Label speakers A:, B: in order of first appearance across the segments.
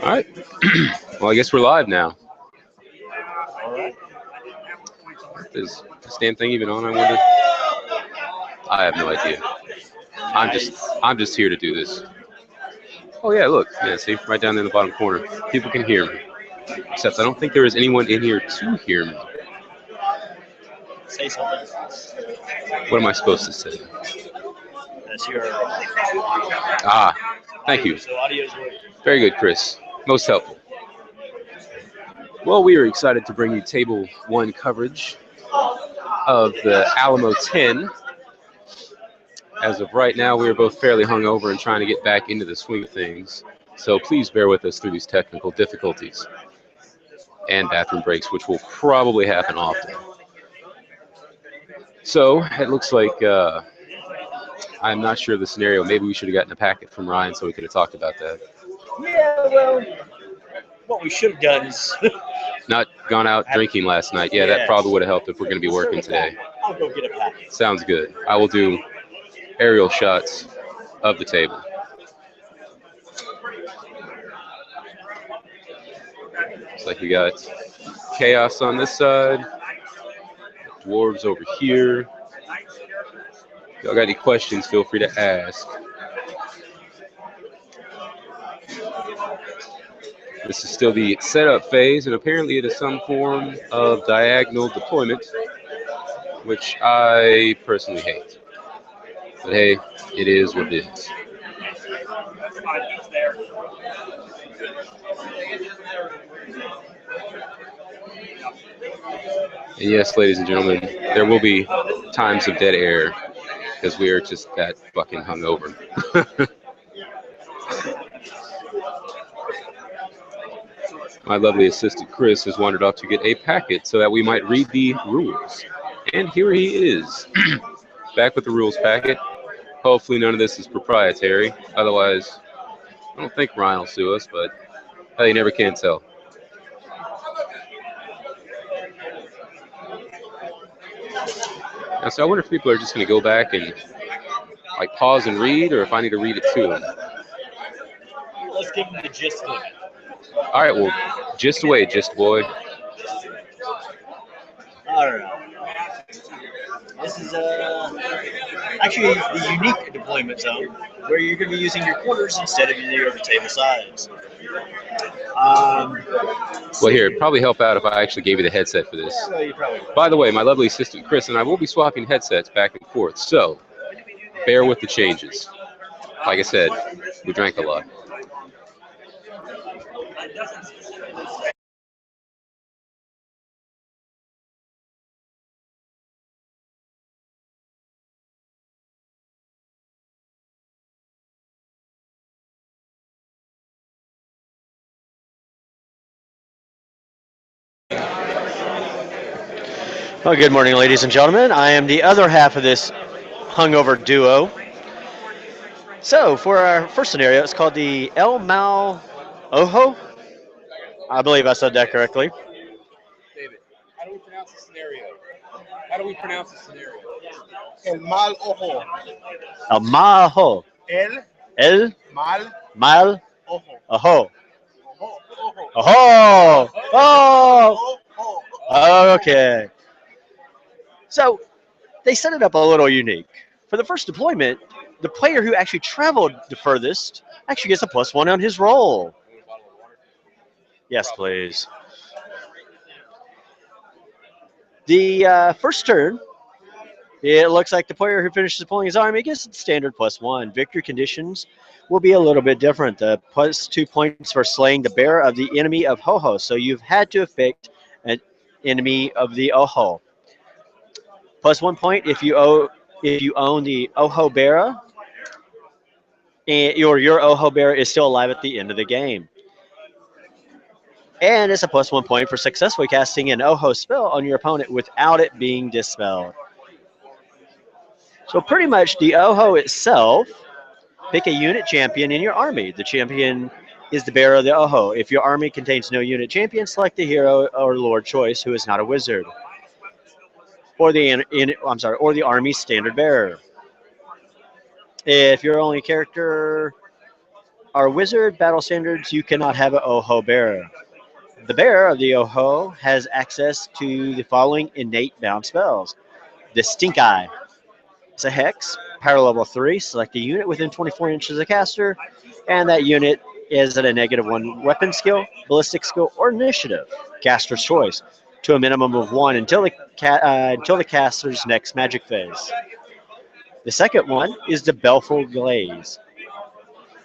A: All right. Well, I guess we're live now. Is this damn thing even on? I wonder. I have no idea. I'm just here to do this. Oh yeah, look, yeah, see, right down there in the bottom corner, people can hear me. Except I don't think there is anyone in here to hear me.
B: Say something.
A: What am I supposed to say?
B: That's your.
A: Ah, thank you.
B: So audio's working.
A: Very good, Chris. Most helpful. Well, we are excited to bring you Table 1 coverage of the Alamo 10. As of right now, we are both fairly hungover and trying to get back into the swing of things. So please bear with us through these technical difficulties and bathroom breaks, which will probably happen often. So it looks like I'm not sure of the scenario. Maybe we should have gotten a packet from Ryan so we could have talked about that.
B: Yeah, well, what we should have done is
A: Not gone out drinking last night. Yeah, that
B: Yes.
A: probably would have helped if we're going to be working today.
B: I'll go get a packet.
A: Sounds good. I will do aerial shots of the table. Looks like we got chaos on this side, dwarves over here. If y'all got any questions, feel free to ask. This is still the setup phase, and apparently it is some form of diagonal deployment, which I personally hate. But hey, it is what it is. And yes, ladies and gentlemen, there will be times of dead air because we are just that fucking hungover. My lovely assistant Chris has wandered off to get a packet so that we might read the rules. And here he is, back with the rules packet. Hopefully none of this is proprietary. Otherwise, I don't think Ryan will sue us, but hell, you never can tell. Now, so I wonder if people are just going to go back and like pause and read, or if I need to read it to them.
B: Let's give them the gist of it.
A: All right, well, just away, just boy.
B: All right. This is actually the unique deployment zone where you're going to be using your corners instead of your table sides.
A: Well, here, it'd probably help out if I actually gave you the headset for this.
B: Well, you probably will.
A: By the way, my lovely assistant Chris and I will be swapping headsets back and forth, so bear with the changes. Like I said, we drank a lot.
B: Well, good morning, ladies and gentlemen. I am the other half of this hungover duo. So, for our first scenario, it's called the El Mal Ojo. I believe I said that correctly.
A: David, how do we pronounce the scenario? How do we pronounce the scenario?
C: El mal ojo.
B: El Majo.
C: El
B: El
C: mal
B: Mal
C: ojo.
B: Ojo.
C: Ojo.
B: Ojo. Oh.
C: Ojo.
B: Okay. So, they set it up a little unique. For the first deployment, the player who actually traveled the furthest actually gets a +1 on his roll. Yes, please. The first turn, it looks like the player who finishes deploying his army gets the standard +1. Victory conditions will be a little bit different. The +2 points for slaying the bearer of the enemy of Ho-Ho. So you've had to affect an enemy of the Oho. +1 point if you own the Oho bearer, and your Oho bearer is still alive at the end of the game. And it's a +1 point for successfully casting an Oho spell on your opponent without it being dispelled. So pretty much the Oho itself, pick a unit champion in your army. The champion is the bearer of the Oho. If your army contains no unit champion, select the hero or lord choice who is not a wizard, or the army's standard bearer. If your only character are wizard battle standards, you cannot have an Oho bearer. The bearer of the Oho has access to the following innate bound spells. The Stink Eye. It's a hex, power level 3. Select a unit within 24 inches of the caster, and that unit is at a -1 weapon skill, ballistic skill, or initiative. Caster's choice to a minimum of 1 until the caster's next magic phase. The second one is the Belful Glaze.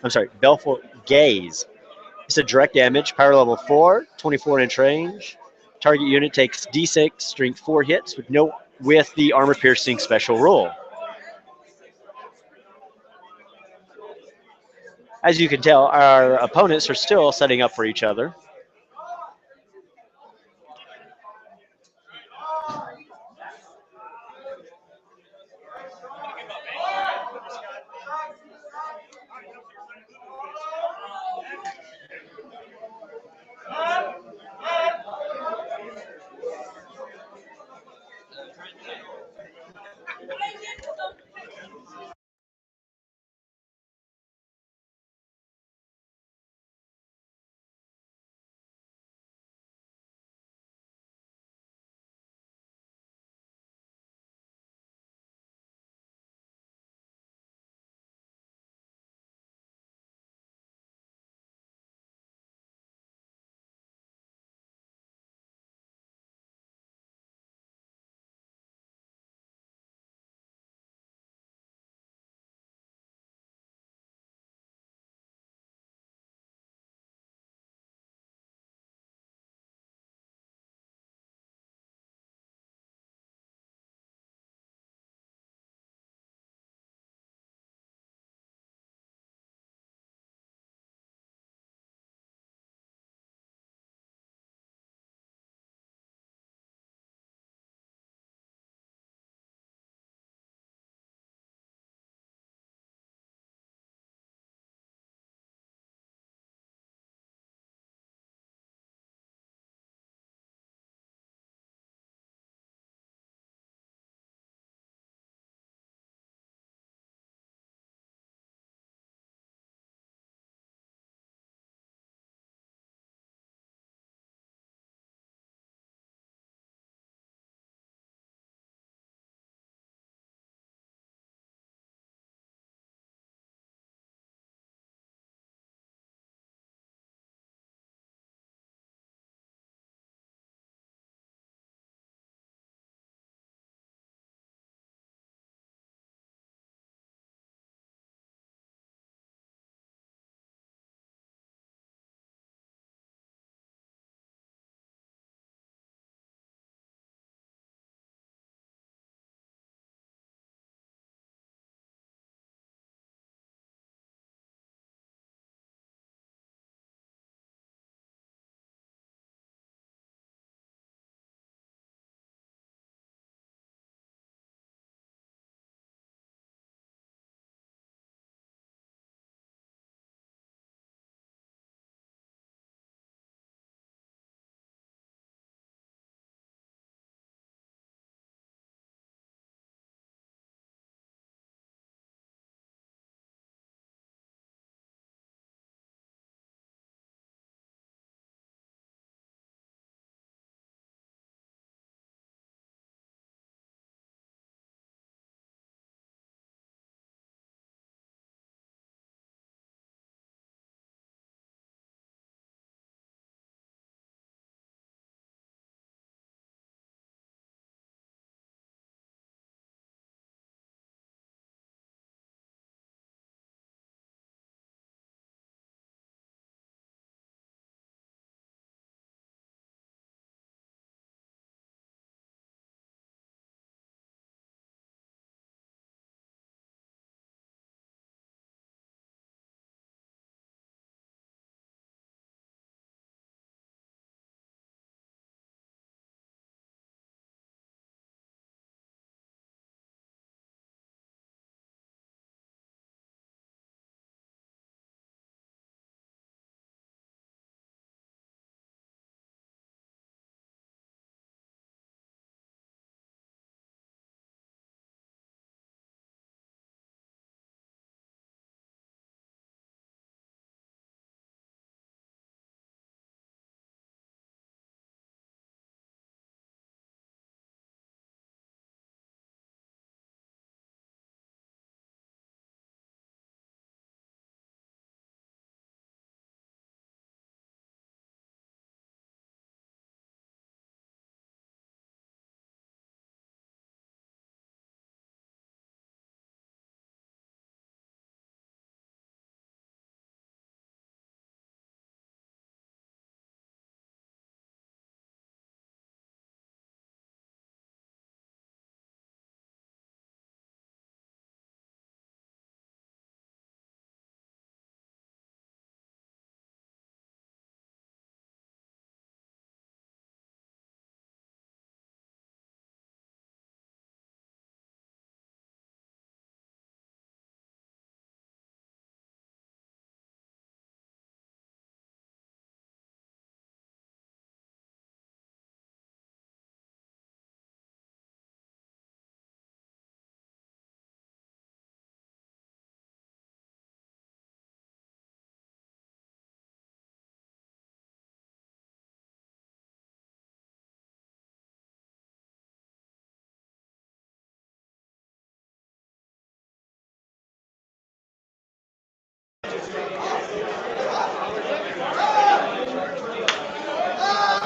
B: I'm sorry, Belful Gaze. It's a direct damage, power level 4, 24-inch range. Target unit takes D6, strength 4 hits with the armor piercing special rule. As you can tell, our opponents are still setting up for each other.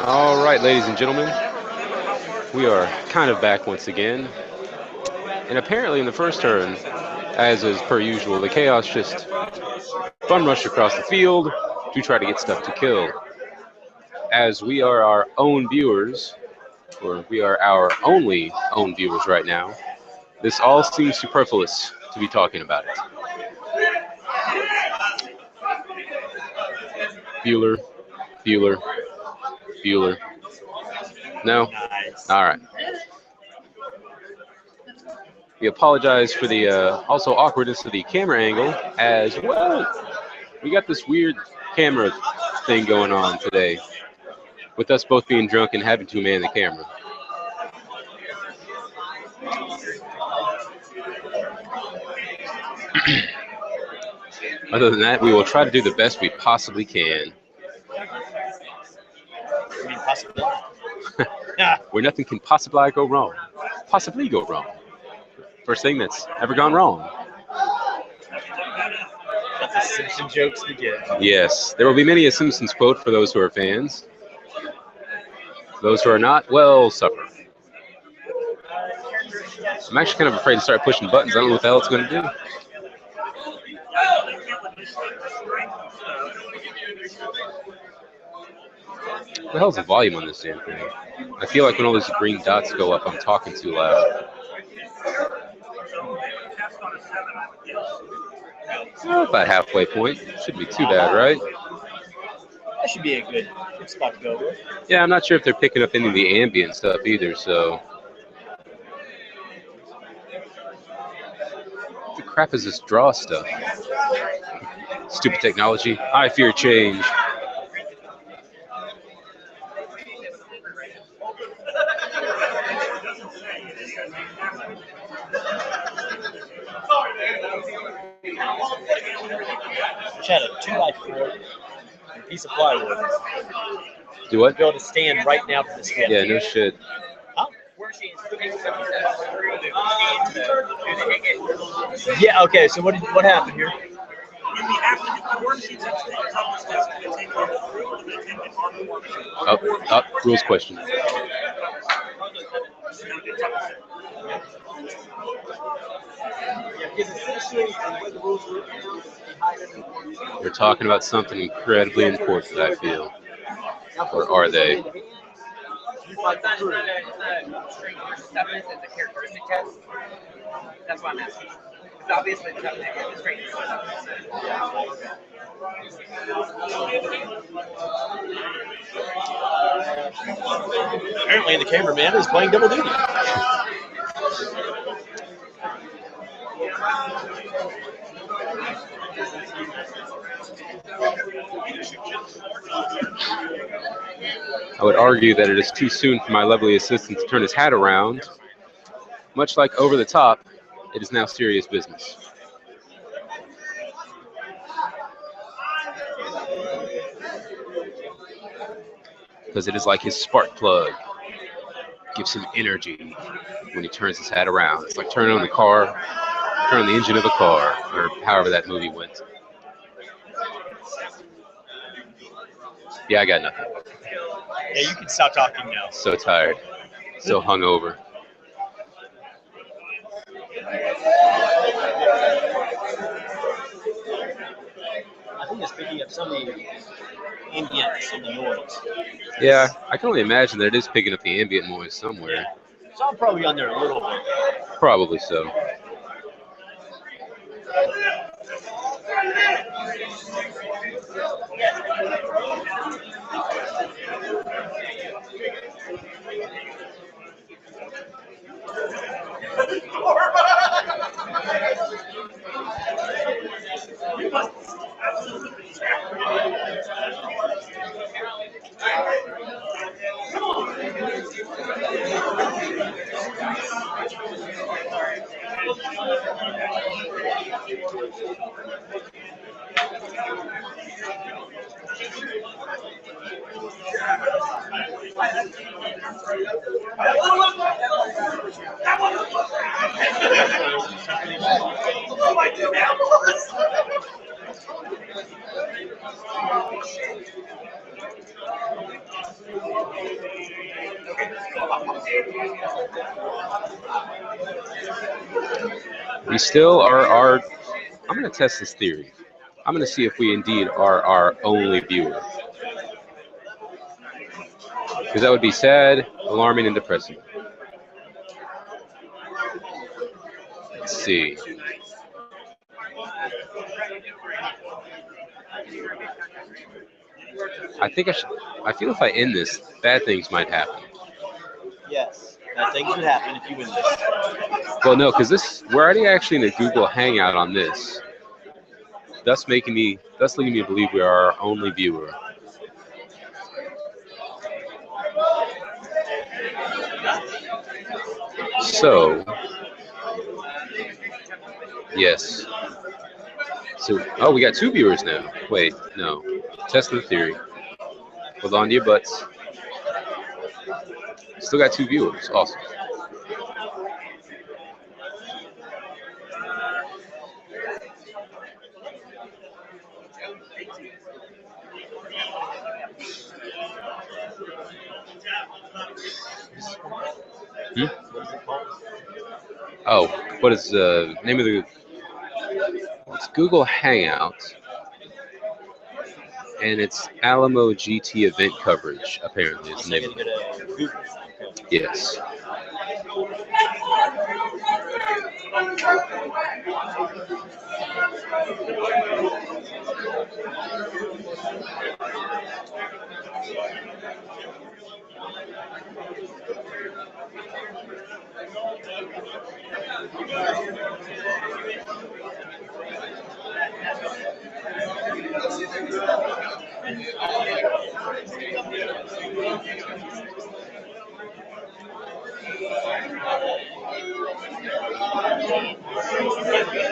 A: All right, ladies and gentlemen, we are kind of back once again. And apparently in the first turn, as is per usual, the Chaos just bum rushed across the field to try to get stuff to kill. As we are our own viewers, or we are our only own viewers right now, this all seems superfluous to be talking about it. Bueller, Bueller, Bueller. No?
B: Nice.
A: All right. We apologize for the also awkwardness of the camera angle as well. We got this weird camera thing going on today with us both being drunk and having to man the camera. Other than that, we will try to do the best we possibly can.
B: I mean, possibly. Yeah.
A: Where nothing can possibly go wrong. Possibly go wrong. First thing that's ever gone wrong.
B: Let the Simpson jokes begin.
A: Yes, there will be many a Simpsons quote for those who are fans. Those who are not, well, suffer. I'm actually kind of afraid to start pushing buttons. I don't know what the hell it's going to do. What the hell's the volume on this damn thing? I feel like when all these green dots go up, I'm talking too loud. About halfway point. Shouldn't be too bad, right?
B: That should be a good spot to go with.
A: Yeah, I'm not sure if they're picking up any of the ambient stuff either, so. What the crap is this draw stuff? Stupid technology. I fear change.
B: Which had a 2x4 and a piece of plywood.
A: Do what?
B: Be able to stand right now for this game.
A: Yeah, no shit.
B: Huh? Yeah. Okay. So what happened here?
A: Up, rules question. We're talking about something incredibly important, I feel. Or are they?
D: That's why I'm asking. It's obviously the toughness of the strength.
B: Apparently, the cameraman is playing double duty.
A: I would argue that it is too soon for my lovely assistant to turn his hat around. Much like Over the Top, it is now serious business. Because it is like his spark plug. Gives him energy when he turns his hat around. It's like turning on the car, turn on the engine of a car, or however that movie went. Yeah, I got nothing.
B: Yeah, you can stop talking now.
A: So tired. So hungover.
B: I think it's picking up some of the ambience and the noise.
A: Yeah, I can only imagine that it is picking up the ambient noise somewhere.
B: So I'm probably on there a little bit.
A: Probably so. we still are. I'm going to test this theory. I'm going to see if we indeed are our only viewer. Because that would be sad, alarming, and depressing. Let's see. I think I should. I feel if I end this, bad things might happen.
B: Yes, that things would happen if you win this.
A: Well, no, because we're already actually in a Google Hangout on this, thus leading me to believe we are our only viewer. So, yes. So, oh, we got 2 viewers now. Wait, no. Test the theory. Hold on to your butts. Still got 2 viewers. Awesome. Hmm? Oh, what is the name of the? It's Google Hangout, and it's Alamo GT event coverage. Apparently, is the name of it. Yes.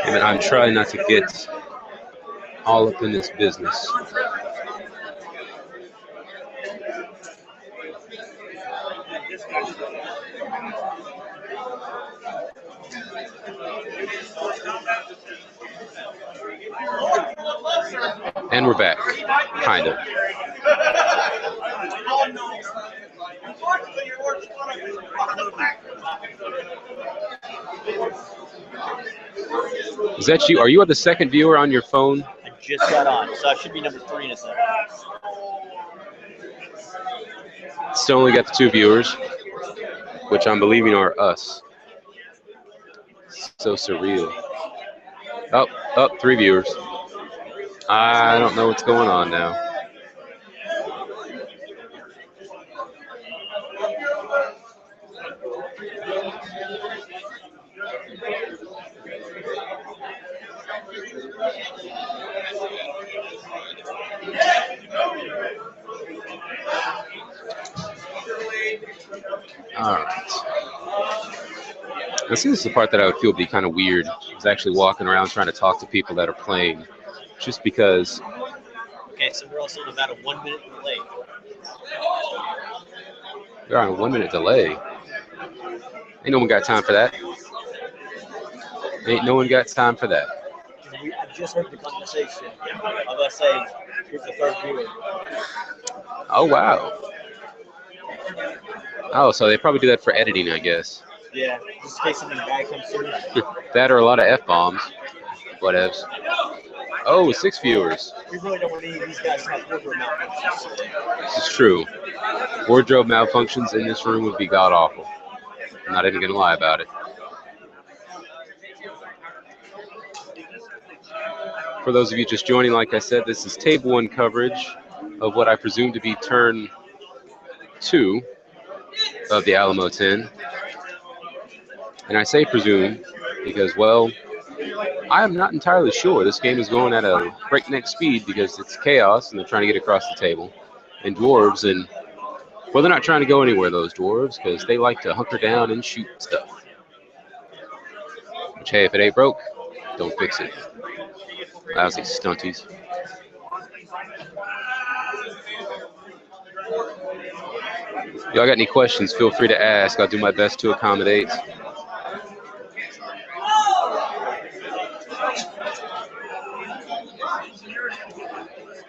A: And I'm trying not to get all up in this business. And we're back, kind of. Is that you? Are you the second viewer on your phone?
B: I just got on, so I should be number 3 in a second.
A: Still only got the 2 viewers, which I'm believing are us. So surreal. Oh, 3 viewers. I don't know what's going on now. All right. Now, see, this is the part that I would feel would be kind of weird. Is actually walking around trying to talk to people that are playing, just because.
B: Okay, so we're also about a 1 minute delay.
A: We're on a 1 minute delay. Ain't no one got time for that. Ain't no one got time for that.
B: I just heard the conversation of us saying, here's the 3rd viewer.
A: Oh, wow. Oh, so they probably do that for editing, I guess.
B: Yeah, just in case something bad comes through.
A: That or a lot of F-bombs. Whatevs. Oh, 6 viewers.
B: We really don't want any of these guys to have wardrobe malfunctions.
A: This is true. Wardrobe malfunctions in this room would be god-awful. I'm not even going to lie about it. For those of you just joining, like I said, this is Table 1 coverage of what I presume to be Turn 2 of the Alamo 10. And I say presume because, well, I am not entirely sure. This game is going at a breakneck speed because it's chaos and they're trying to get across the table. And dwarves, and, well, they're not trying to go anywhere, those dwarves, because they like to hunker down and shoot stuff. Which, hey, if it ain't broke, don't fix it. Lousy stunties. Y'all got any questions, feel free to ask. I'll do my best to accommodate.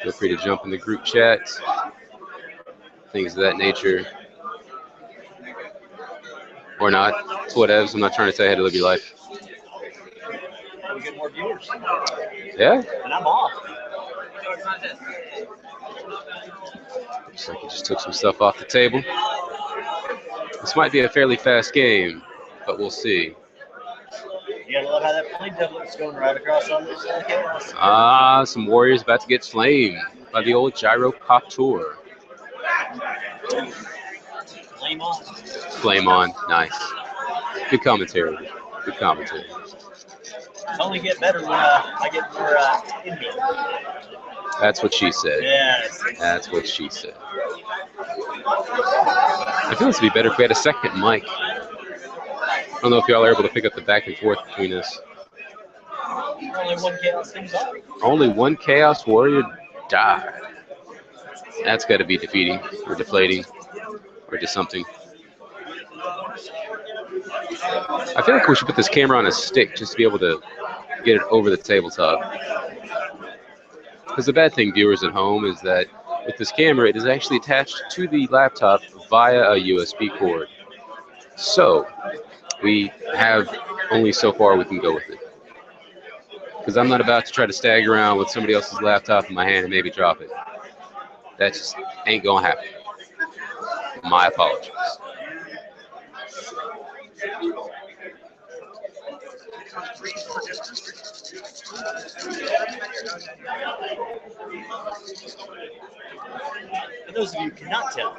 A: Feel free to jump in the group chat. Things of that nature. Or not. It's whatevs. I'm not trying to say I had to live your life.
B: we get more viewers.
A: Yeah.
B: And I'm off.
A: Looks like he just took some stuff off the table. This might be a fairly fast game, but we'll see.
B: You gotta love how that plane doublet's going right across on this chaos.
A: Some Warriors about to get flamed by the old gyrocopter.
B: Flame on.
A: Flame on. Nice. Good commentary. Good commentary.
B: It's only get better when I get more Indian.
A: That's what she said.
B: Yes.
A: That's what she said. I feel this would be better if we had a second mic. I don't know if y'all are able to pick up the back and forth between us.
B: Only one chaos thing up.
A: Only one Chaos Warrior died. That's got to be defeating or deflating or just something. I feel like we should put this camera on a stick just to be able to get it over the tabletop. Because the bad thing, viewers at home, is that with this camera, it is actually attached to the laptop via a USB cord. So we have only so far we can go with it. Because I'm not about to try to stagger around with somebody else's laptop in my hand and maybe drop it. That just ain't gonna happen. My apologies.
B: For those of you who cannot tell,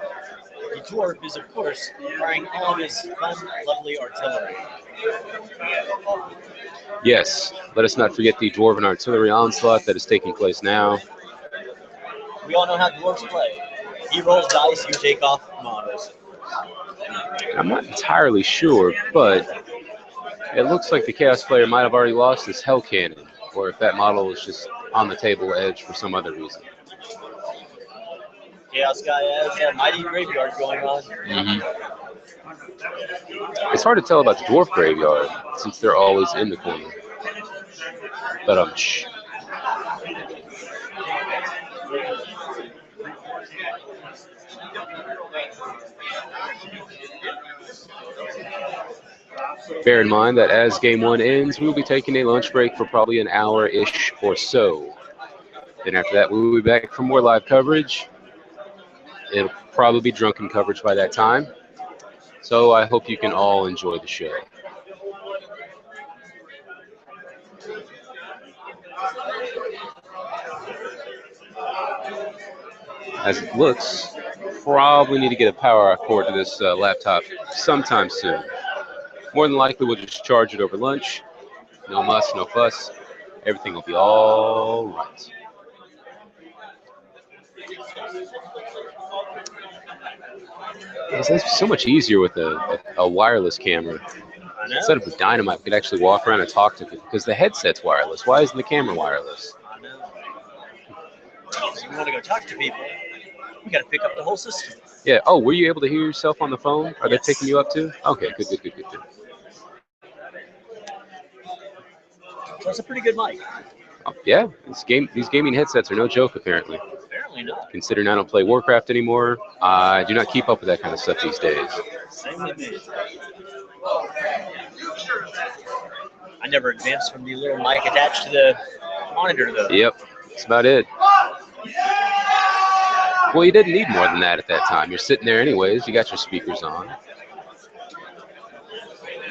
B: the dwarf is, of course, firing all of his fun, lovely artillery.
A: Yes, let us not forget the Dwarven Artillery Onslaught that is taking place now.
B: We all know how dwarves play. He rolls dice, you take off models.
A: I'm not entirely sure, but it looks like the Chaos player might have already lost his Hell Cannon, or if that model is just on the table edge for some other reason.
B: Chaos guy has a mighty graveyard going on.
A: It's hard to tell about the Dwarf Graveyard, since they're always in the corner. But shh. Bear in mind that as Game 1 ends, we'll be taking a lunch break for probably an hour-ish or so. Then after that, we'll be back for more live coverage. It'll probably be drunken coverage by that time. So I hope you can all enjoy the show. As it looks, probably need to get a power cord to this laptop sometime soon. More than likely, we'll just charge it over lunch. No muss, no fuss. Everything will be all right. It's so much easier with a wireless camera. Instead of a dynamite, we could actually walk around and talk to people because the headset's wireless. Why isn't the camera wireless?
B: I know. So you want to go talk to people, you got to pick up the whole system.
A: Yeah. Oh, were you able to hear yourself on the phone? Are
B: Yes.
A: they picking you up too? Okay, good.
B: So it's a pretty good mic.
A: Oh, yeah, these gaming headsets are no joke, apparently.
B: Apparently not.
A: Considering I don't play Warcraft anymore, I do not keep up with that kind of stuff these days.
B: Same with me. I never advanced from the little mic attached to the monitor, though.
A: Yep, that's about it. Well, you didn't need more than that at that time. You're sitting there anyways. You got your speakers on.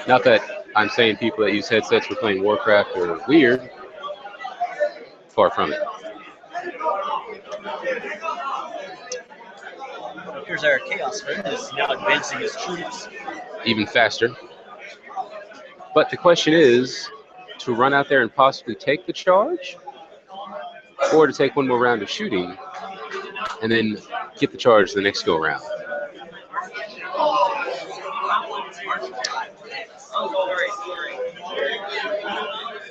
A: Not that I'm saying people that use headsets for playing Warcraft are weird. Far from it.
B: Here's our Chaos friend is now advancing his troops.
A: Even faster. But the question is, to run out there and possibly take the charge, or to take one more round of shooting, and then get the charge the next go round.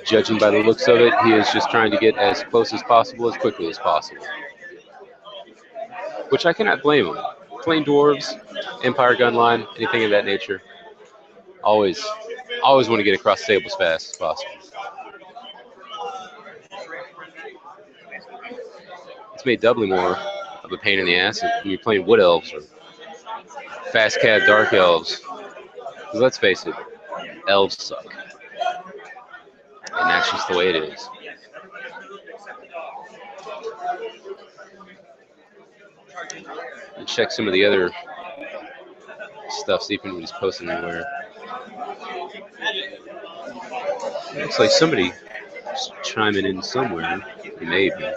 A: Judging by the looks of it, he is just trying to get as close as possible, as quickly as possible. Which I cannot blame him. Plain dwarves, Empire gun line, anything of that nature. Always want to get across the table as fast as possible. It's made doubly more of a pain in the ass when you're playing wood elves or fast cab dark elves. Because let's face it, elves suck. And that's just the way it is. And check some of the other stuff, see if anybody's posting anywhere. Looks like somebody's chiming in somewhere. Maybe.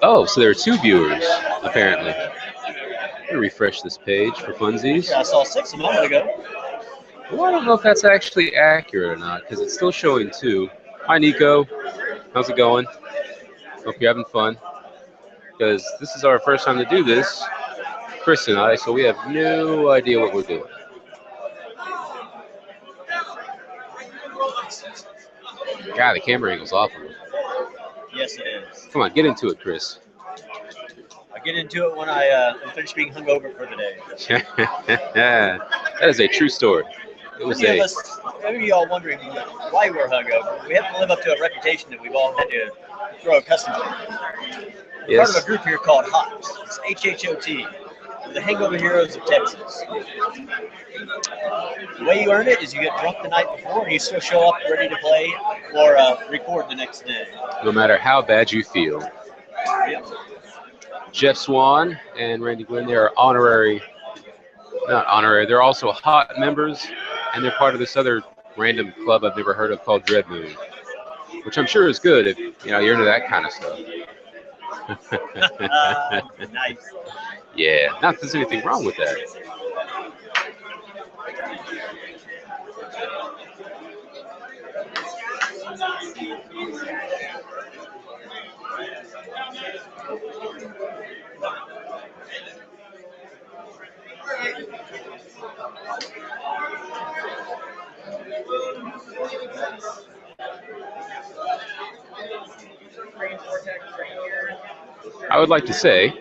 A: Oh, so there are 2 viewers, apparently. Let me refresh this page for funsies.
B: Yeah, I saw 6 a moment ago.
A: Well, I don't know if that's actually accurate or not, because it's still showing 2. Hi, Nico. How's it going? Hope you're having fun. Because this is our first time to do this, Chris and I, so we have no idea what we're doing. God, the camera angle's awful.
B: Yes, it is.
A: Come on, get into it, Chris.
B: I get into it when I finish being hungover for the day.
A: That is a true story. It was
B: Many
A: a.
B: of us, maybe of y'all wondering why we're hungover. We have to live up to a reputation that we've all had to grow accustomed to. We're part
A: Yes.
B: of a group here called HOT. It's HHOT. The Hangover Heroes of Texas. The way you earn it is you get drunk the night before and you still show up ready to play or record the next day.
A: No matter how bad you feel.
B: Yep.
A: Jeff Swan and Randy Glenn, they are honorary, not honorary, they're also hot members, and they're part of this other random club I've never heard of called Dread Moon, which I'm sure is good if you're into that kind of stuff.
B: Nice.
A: Yeah, not that there's anything wrong with that. I would like to say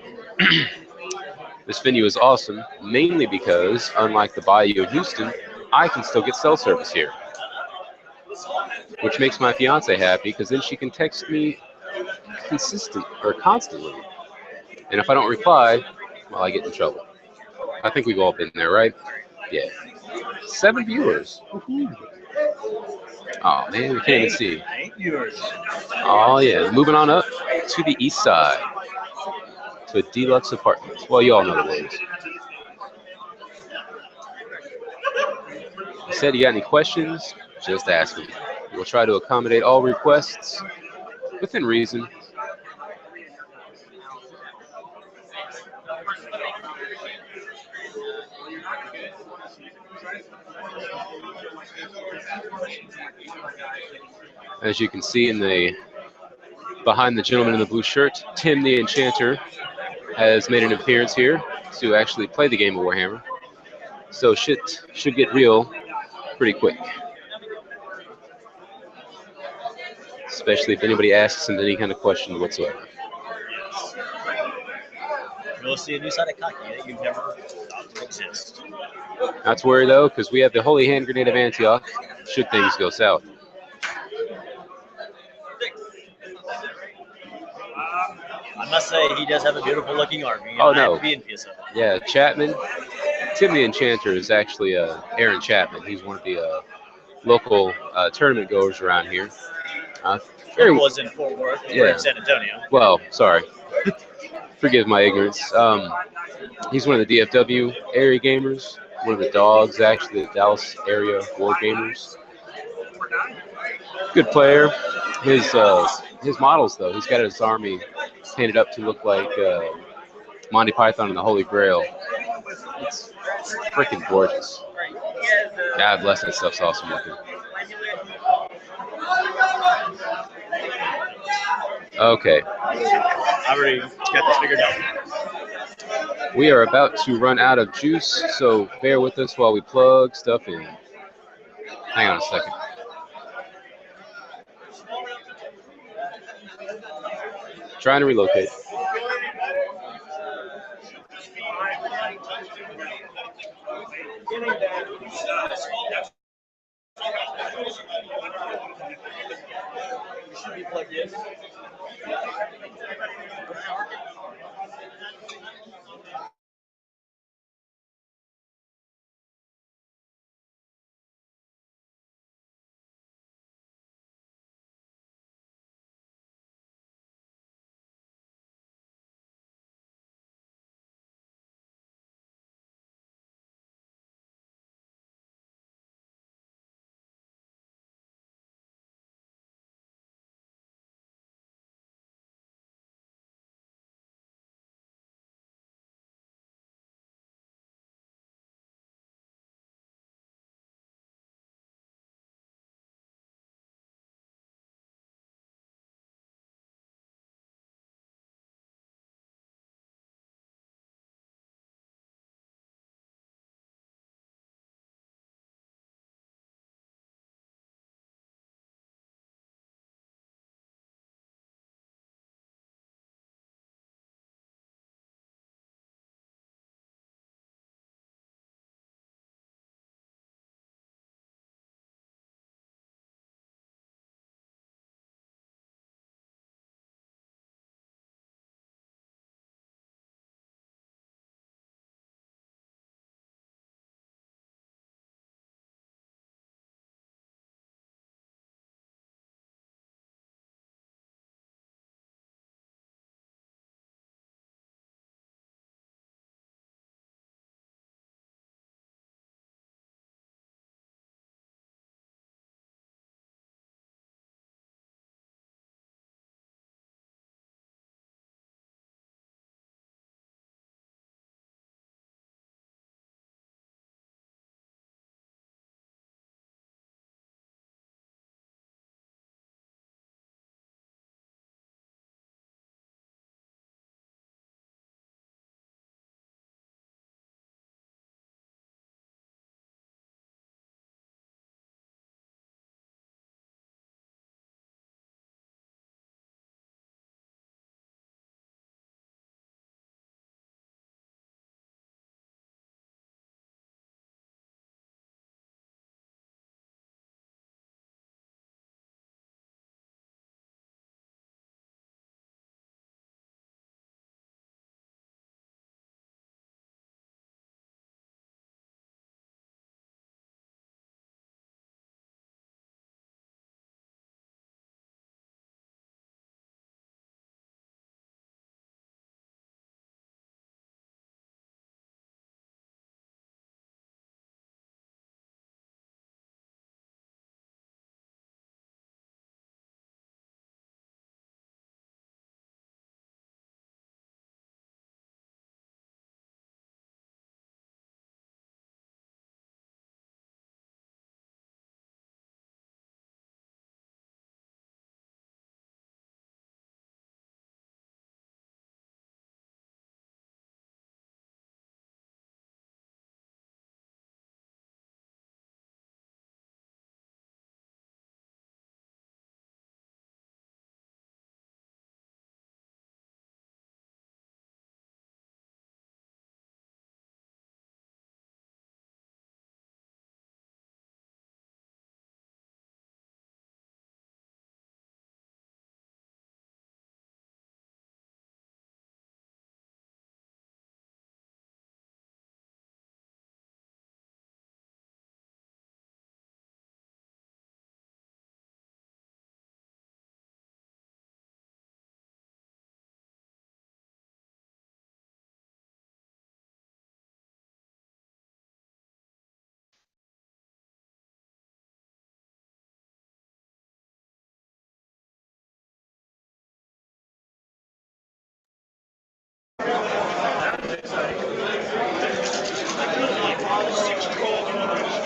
A: this venue is awesome, mainly because, unlike the Bayou in Houston, I can still get cell service here, which makes my fiance happy because then she can text me constantly. And if I don't reply, well, I get in trouble. I think we've all been there, right? Yeah. 7 viewers. Woohoo. Oh man, we can't even see.
B: 8 viewers.
A: Oh yeah, moving on up to the east side to a deluxe apartment. Well, you all know the ways. You said you got any questions? Just ask them. We'll try to accommodate all requests within reason. As you can see behind the gentleman in the blue shirt, Tim the Enchanter has made an appearance here to actually play the game of Warhammer. So shit should get real pretty quick. Especially if anybody asks him any kind of question whatsoever.
B: You'll see a new side of Kaki that you've never thought would exist.
A: Not to worry though, because we have the Holy Hand Grenade of Antioch, should things go south.
B: I must say, he does have a beautiful looking army.
A: Oh,
B: I
A: no.
B: have to be envious of it.
A: Yeah, Chapman. Tim the Enchanter is actually Aaron Chapman. He's one of the local tournament goers around here.
B: He was in Fort Worth.
A: Yeah.
B: We're in San Antonio.
A: Well, sorry. Forgive my ignorance. He's one of the DFW area gamers. One of the dogs, actually, the Dallas area war gamers. Good player. His models, though, he's got his army painted up to look like Monty Python and the Holy Grail. It's freaking gorgeous. God bless, that stuff's awesome looking. Okay.
B: I already got this figured out.
A: We are about to run out of juice, so bear with us while we plug stuff in. Hang on a second. Trying to relocate.
B: Should be plugged in.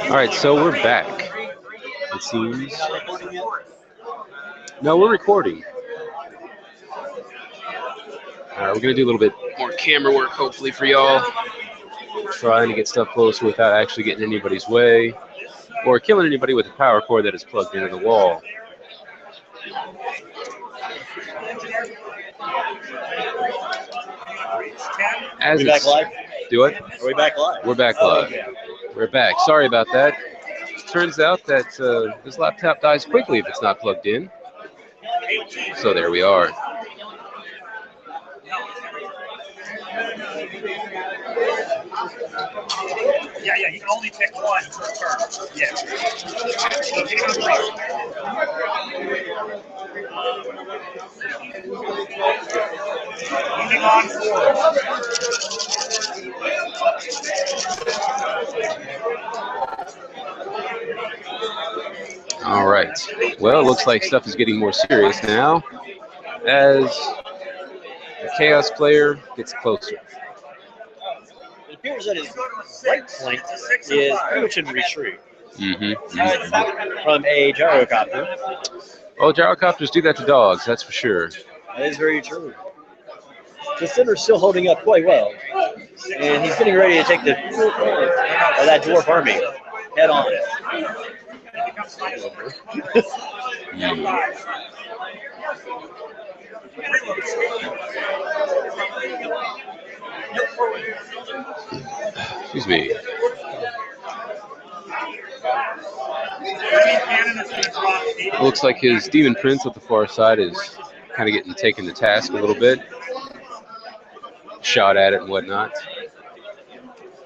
A: All right, so we're back. It seems. No, we're recording. All right, we're gonna do a little bit more camera work, hopefully, for y'all. Trying to get stuff closer without actually getting anybody's way or killing anybody with a power cord that is plugged into the wall. As
B: Are we back live?
A: Do it.
B: Are we back live?
A: We're back
B: Oh,
A: live.
B: okay.
A: We're back. Sorry about that. Turns out that this laptop dies quickly if it's not plugged in. So there we are.
E: Yeah, you can only pick one per turn. Yeah. So if you can moving on forward.
A: All right. Well, it looks like stuff is getting more serious now as the Chaos player gets closer.
B: It appears that his right flank is pretty much in retreat from a gyrocopter.
A: Oh, gyrocopters do that to dogs, that's for sure.
B: That is very true. The center's still holding up quite well, and he's getting ready to take that dwarf army head on.
A: Excuse me. It looks like his Demon Prince at the far side is kind of getting taken to task a little bit. Shot at it and whatnot.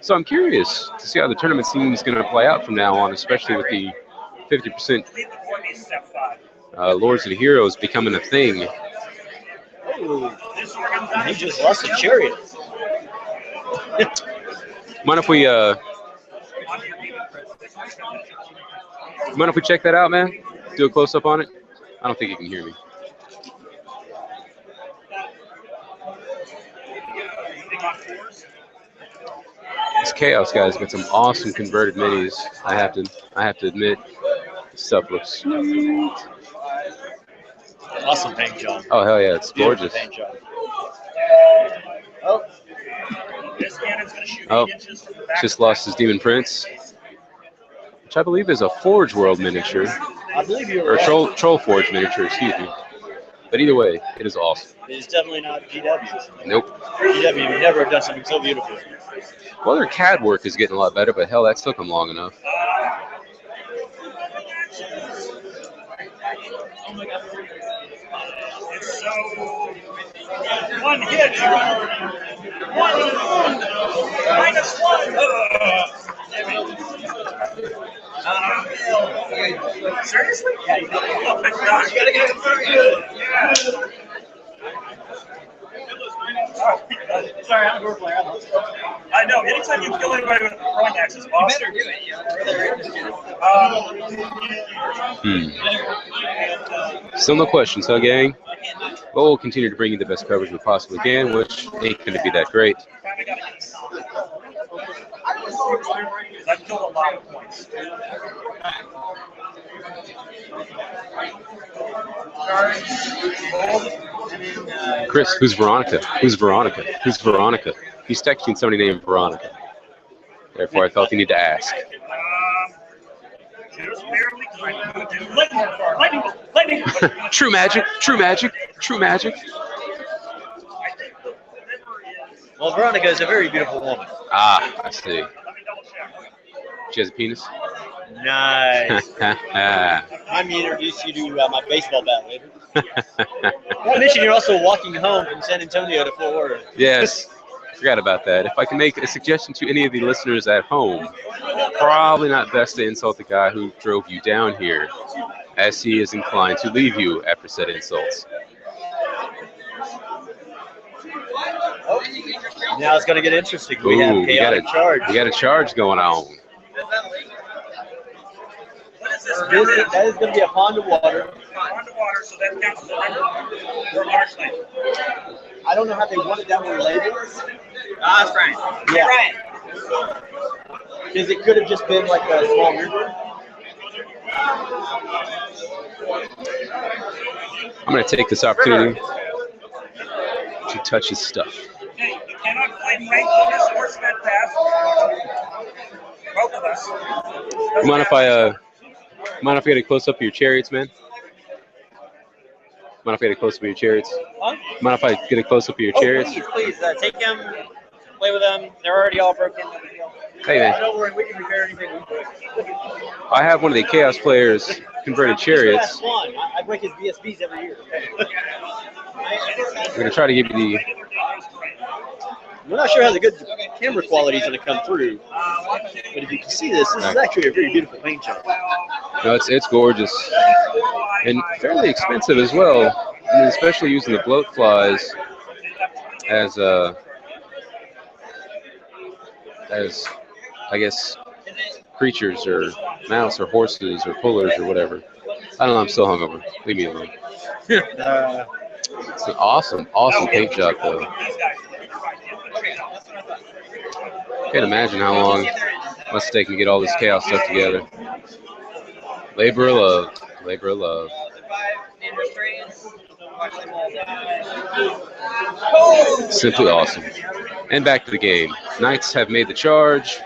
A: So I'm curious to see how the tournament scene is going to play out from now on, especially with the 50% Lords and Heroes becoming a thing.
B: Ooh, he just lost a chariot.
A: Mind if we check that out, man? Do a close up on it? I don't think you can hear me. This Chaos guy's got some awesome converted minis. I have to admit, this stuff looks sweet.
B: Awesome paint job.
A: Oh hell yeah, it's gorgeous.
B: Paint job.
A: Oh, just lost his Demon Prince, which I believe is a Forge World miniature,
B: I believe you're
A: or
B: right.
A: Troll Forge miniature, excuse me. But either way, it is awesome.
B: It's definitely not GW.
A: Nope.
B: GW would never have done something so beautiful.
A: Well, their CAD work is getting a lot better, but hell, that took them long enough.
E: It's so one hit. -1. Seriously? Yeah, you gotta get it for you.
B: Sorry, I'm a door player.
E: I know. Anytime you kill anybody with a throwing axe is awesome. You better do
A: it. Still no questions, huh, gang? But we'll continue to bring you the best coverage we possibly can, which ain't going to be that great.
E: I've killed a lot of points.
A: Chris, who's Veronica? Who's Veronica? Who's Veronica? He's texting somebody named Veronica. Therefore, I felt you need to ask.
E: Just barely lightning.
A: True magic, true magic, true magic.
B: Well, Veronica is a very beautiful woman.
A: Ah, I see. She has a penis?
B: Nice. Let me introduce you to my baseball bat later. Not to mention, you're also walking home from San Antonio to Fort Worth.
A: Yes, forgot about that. If I can make a suggestion to any of the listeners at home, probably not best to insult the guy who drove you down here, as he is inclined to leave you after said insults.
B: Now it's going to get interesting. We have chaotic charge.
A: We got a charge going on.
B: That is going to be a pond of water.
E: Pond of water, so that counts as a river or large lake.
B: I don't know how they want it down where labeled.
D: That's right.
B: Yeah.
D: Right.
B: Because it could have just been like a small river.
A: I'm going to take this opportunity to touch his stuff.
E: Okay, you cannot claim thankfulness or steadfast. Both of us.
A: Mind if I get a close up of your chariots, man? Mind if I get a close up of your chariots?
B: Huh?
A: Mind if I get a close up of your
B: Oh,
A: chariots?
B: please, take them, play with them. They're already all broken.
A: Hey, man.
B: Don't worry, we can repair anything we break.
A: I have one of the Chaos Players converted chariots.
B: I break his BSBs every year.
A: I'm going to try to give you the.
B: We're not sure how the good camera quality is going to come through, but if you can see this is actually a very beautiful paint job.
A: No, it's gorgeous and fairly expensive as well. I mean, especially using the bloat flies as I guess creatures or mouse or horses or pullers or whatever. I don't know. I'm still hungover. Leave me alone. It's an awesome paint job though. Can't imagine how long it must have taken to get all this chaos stuff together. Labor of love. Labor of love. Simply awesome. And back to the game. Knights have made the charge.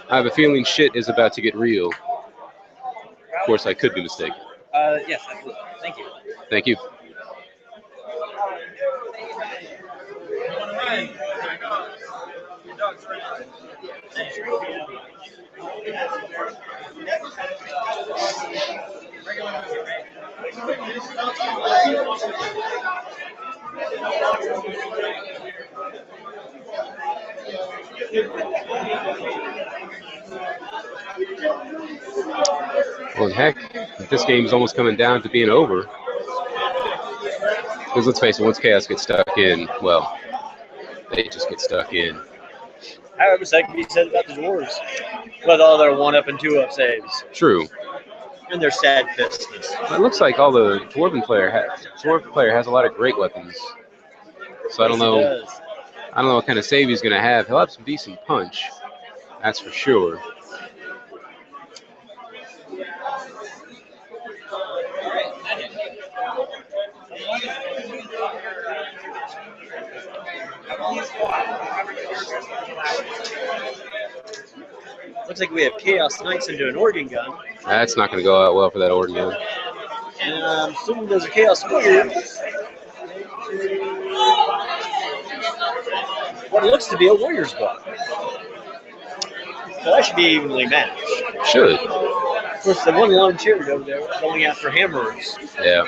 A: I have a feeling shit is about to get real. Of course, I could be mistaken.
D: Yes, absolutely. Thank you.
A: Thank you. Well, heck, this game's almost coming down to being over. Because let's face it, once Chaos gets stuck in, well, they just get stuck in.
B: However, that can be said about the Dwarves, with all their 1-up and 2-up saves.
A: True.
B: And their sad fistness.
A: It looks like all the Dwarven player has a lot of great weapons. So I don't know what kind of save he's gonna have. He'll have some decent punch, that's for sure.
B: Looks like we have Chaos Knights into an organ gun.
A: That's not going to go out well for that organ gun.
B: And I'm assuming there's a Chaos Warrior. What looks to be a Warrior's block. So that should be evenly matched.
A: Should.
B: Of course, the one lone chariot over there going after hammerers.
A: Yeah.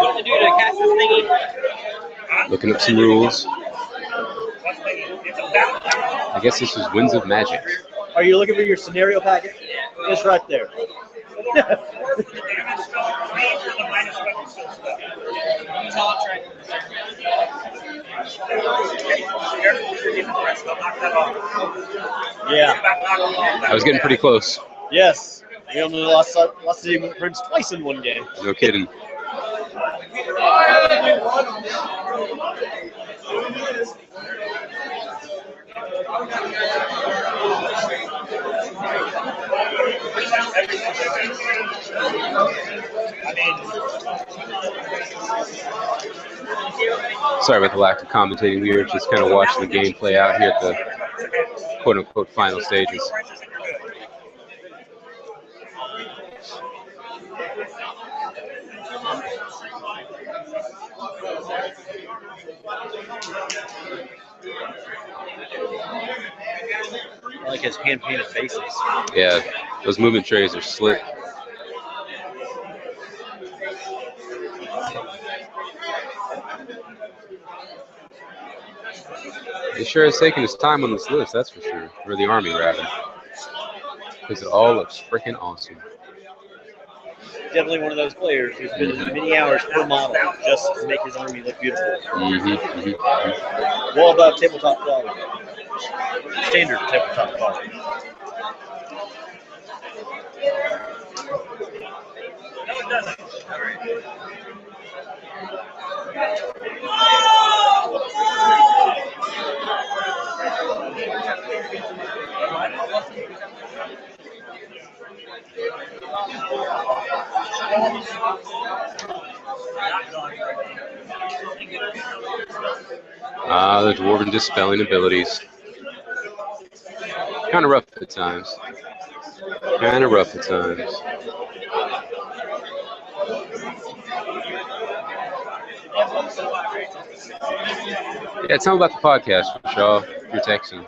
D: What to do to catch this thingy?
A: Looking up some rules. I guess this is Winds of Magic.
B: Are you looking for your scenario packet? It's right there. Yeah.
A: I was getting pretty close.
B: Yes. We only lost the Prince twice in one game.
A: No kidding. Sorry about the lack of commentating. We were just kind of watching the game play out here at the quote-unquote final stages.
B: I like his hand-painted faces.
A: Yeah, those movement trays are slick. He sure has taken his time on this list, that's for sure. Or the army, rather. Because it all looks freaking awesome.
B: Definitely one of those players who's been many hours per model just to make his army look beautiful. Well above tabletop quality. Standard tabletop quality.
E: No, it doesn't.
A: Ah, the dwarven dispelling abilities. Kind of rough at times. Kind of rough at times. Yeah, tell me about the podcast, Shaw. You're texting.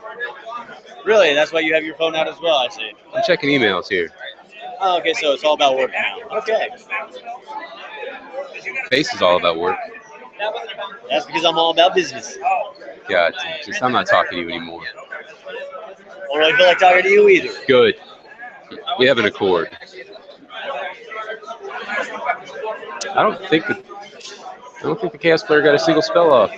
B: Really? That's why you have your phone out as well, I see.
A: I'm checking emails here.
B: Oh, okay, so it's all about work now. Okay.
A: Face is all about work.
B: That's because I'm all about business.
A: God, just I'm not talking to you anymore.
B: I don't really feel like talking to you either.
A: Good. We have an accord. I don't think the chaos player got a single spell off.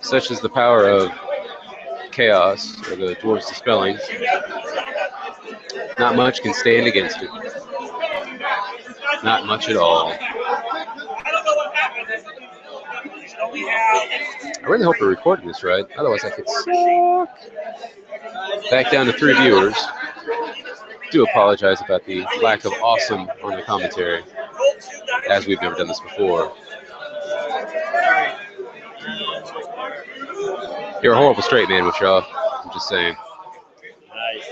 A: Such is the power of chaos, or the dwarves dispelling. Not much can stand against it. Not much at all. I really hope we're recording this right. Otherwise, I could suck. Back down to 3 viewers. Do apologize about the lack of awesome on the commentary, as we've never done this before. You're a horrible straight man, Michelle. I'm just saying.
B: Nice.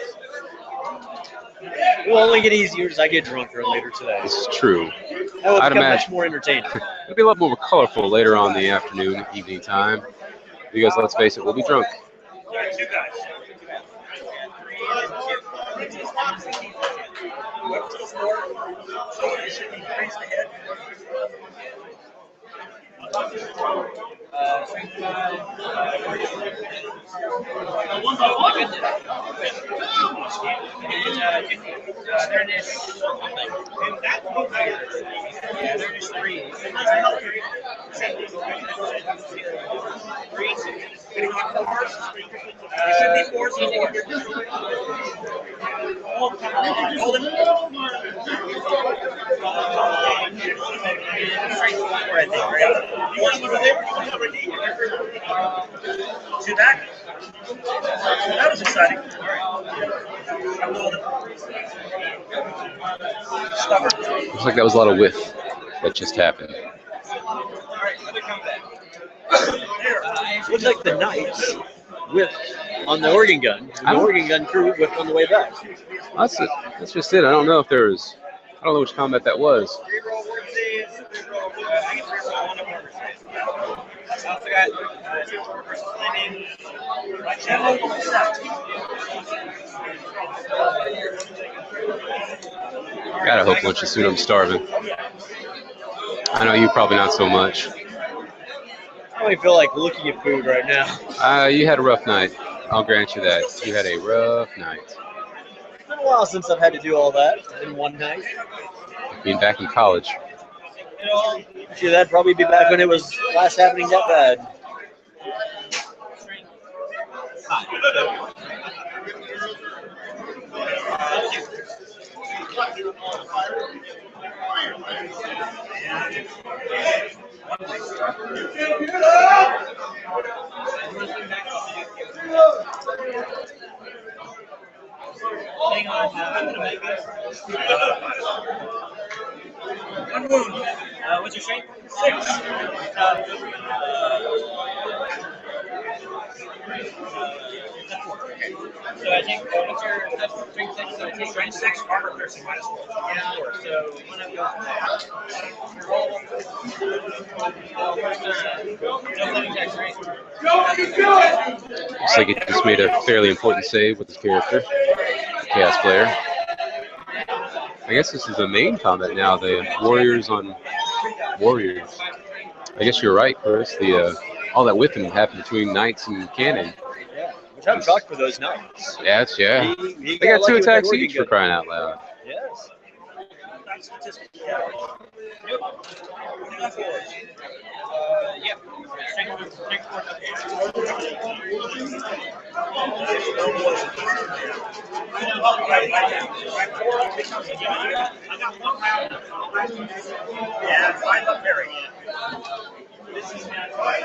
B: It will only get easier as I get drunker later today.
A: This is true.
B: That will
A: I'd
B: become much
A: imagine.
B: more entertaining.
A: It'll be a lot more colorful later on in the afternoon, evening time. Because let's face it, we'll be drunk.
E: See that? That was exciting. Stubborn.
A: Looks like that was a lot of whiff that just happened.
B: Looks like the Knights whipped on the organ gun. The organ gun crew whipped on the way back.
A: That's it. That's just it. I don't know if there was. I don't know which combat that was. Gotta hope lunch is soon. I'm starving. I know you probably not so much.
B: I don't even feel like looking at food right now.
A: You had a rough night. I'll grant you that. You had a rough night.
B: It's been a while since I've had to do all that in one night.
A: Being back in college.
B: Sure, that'd probably be back when it was last happening that bad.
E: One wound. What's your strength? 6.
D: So I think what's your strength 6? So I take
E: Strength 6, armor piercing -4.
D: yeah, 4. So when I go roll, jump living dex, right?
A: Looks like it just made a fairly important save with his character, Chaos Player. I guess this is the main combat now, the Warriors on Warriors. I guess you're right, Chris. The all that whipping happened between Knights and Cannon.
B: Yeah, which I'm shocked for those Knights.
A: Yeah,
B: He
A: They got 2
B: lucky with that
A: attacks
B: organ
A: each for
B: gun.
A: crying out loud.
B: Yes.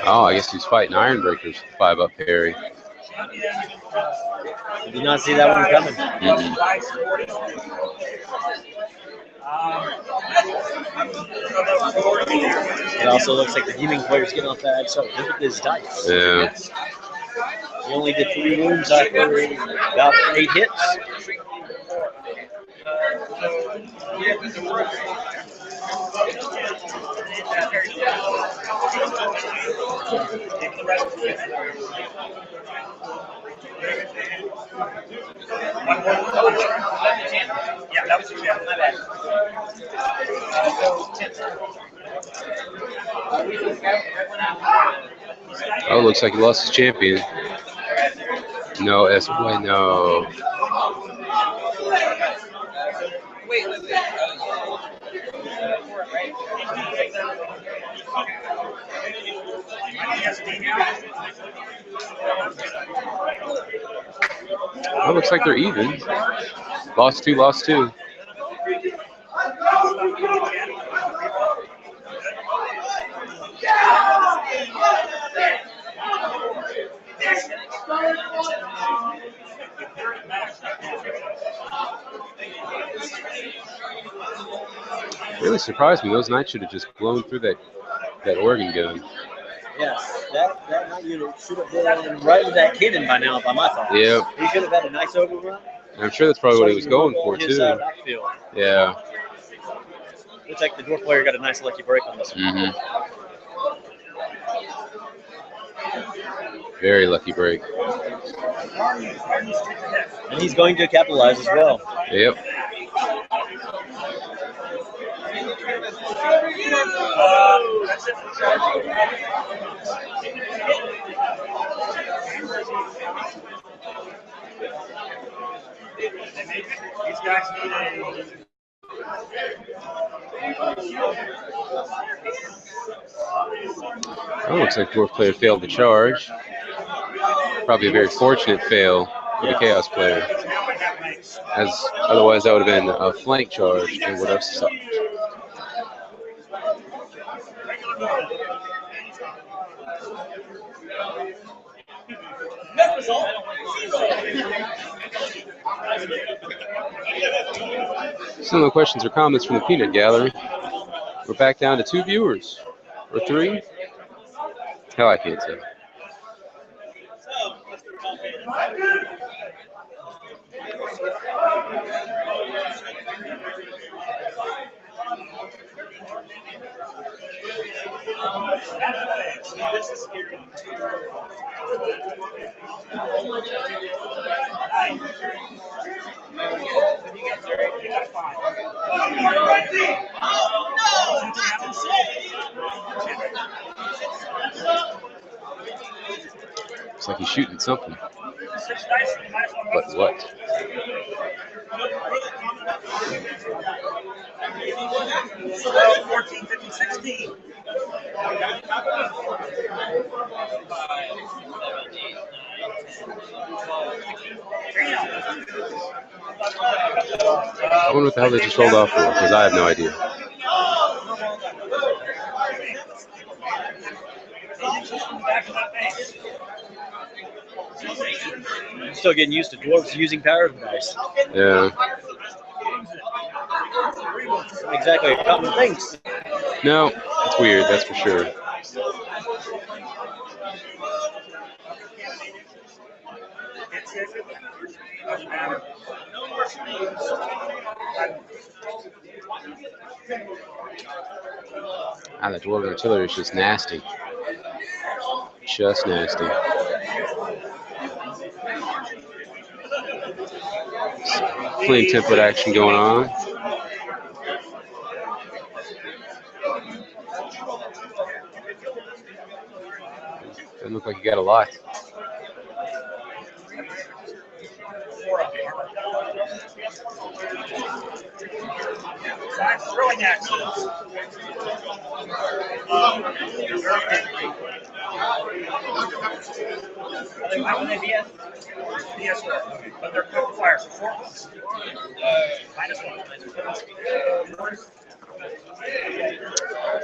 A: Oh, I guess he's fighting Iron Breakers. 5-up parry.
B: Did not see that one coming. It also looks like the Demon player's getting off that. So look at his dice.
A: Yeah.
B: He only did 3 wounds after about 8 hits.
E: Yeah, that was your chance. My bad.
A: Oh, looks like he lost his champion. No, S-Boy, no. Oh, looks like they're even. Lost 2, lost 2. Really surprised me. Those knights should have just blown through that organ gun.
B: Yes, that night unit should have been right with that cannon by now, by my thoughts.
A: Yep.
B: He should have had a nice overrun.
A: And I'm sure that's probably what he was going for,
B: His,
A: too.
B: backfield.
A: Yeah.
B: Looks like the dwarf player got a nice lucky break on this one.
A: Very lucky break.
B: And he's going to capitalize as well.
A: Yep.
E: These guys need a.
A: Oh, looks like dwarf player failed the charge. Probably a very fortunate fail for the Chaos player, as otherwise that would have been a flank charge and would have sucked. Some of the questions or comments from the peanut gallery. We're back down to 2 viewers. Or 3? Hell, I can't tell. Looks like he's shooting something. But what?
E: So 14, 15, 16.
A: I wonder what the hell they just rolled off for, because I have no idea.
B: I'm still getting used to dwarves using power dice.
A: Yeah.
B: Not exactly a common thing.
A: No, it's weird, that's for sure. Ah, that dwarven artillery is just nasty. Just nasty. Flame template action going on. Doesn't look like you got a lot.
E: 5 throwing actions. Yes, sir. But they're quick fire, so 4 hooks. -1.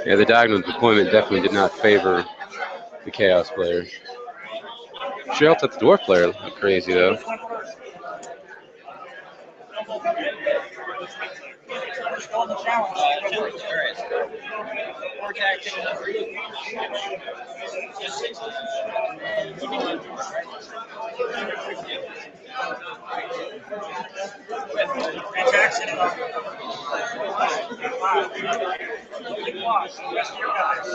A: Yeah, the diagonal deployment definitely did not favor the Chaos player. Sure helped out the Dwarf player look crazy, though.
E: We're still in the challenge. Attacks it up. The rest of your guys.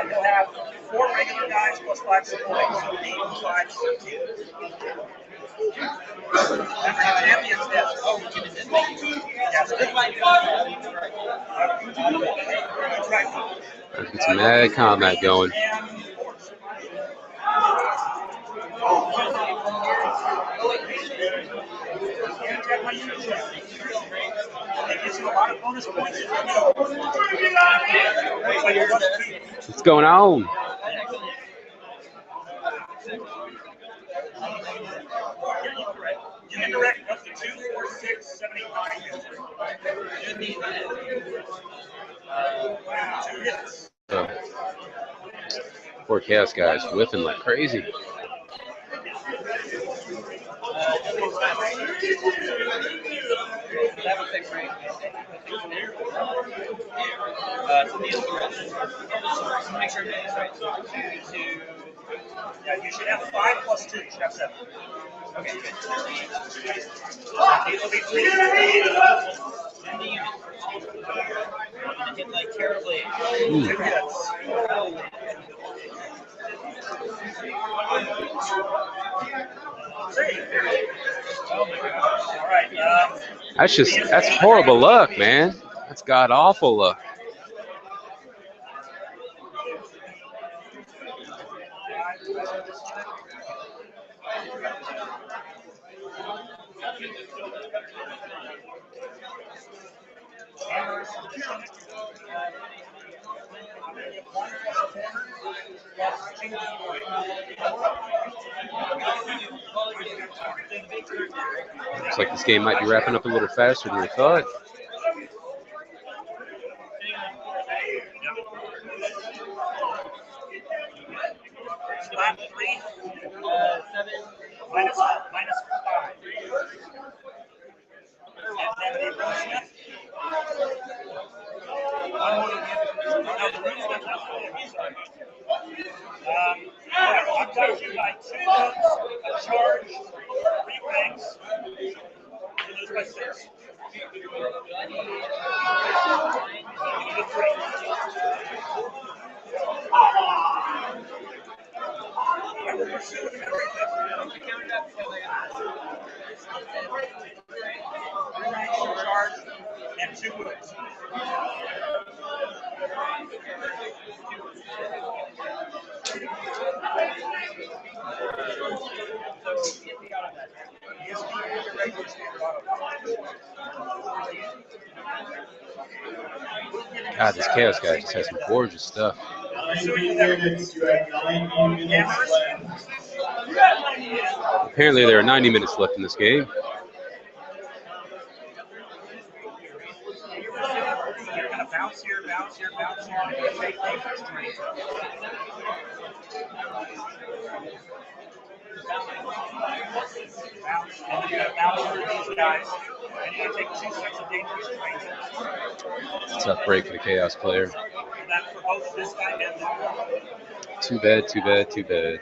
E: You'll have 4 regular guys plus 5 supporting, so 8 and 5, 16. Remember, your champion's dead. Yes. That's right.
A: Let's get some mad combat going. What's going on?
E: You can direct up to 2, 4, 6, 7, 8, 9. 2 hits.
A: Poor Chaos guys whiffing like crazy.
E: Yeah, you should have 5 plus 2. You should have 7. Okay. These will be 3. Two hits. All right.
A: That's horrible luck, man. That's god awful luck. Looks like this game might be wrapping up a little faster than I thought.
E: Slap 3. Minus 5. And then the Runesmith. No, the Runesmith is sorry. I've got you by 2 moves, a charge, 3 ranks. You lose by 6. You do 3. I will pursue with everything. 3 ranks, a charge, and 2 moves.
A: God, this Chaos guy just has some gorgeous stuff. Apparently there are 90 minutes left in this game.
E: You're going to bounce here, bounce here, bounce here, and you're going to take dangerous terrain. Bounce, and then you're going to bounce through these guys, and you're going to take 2 sets of dangerous terrain.
A: It's a tough break for the Chaos player.
E: That for both this guy and this guy.
A: Too bad, too bad, too bad.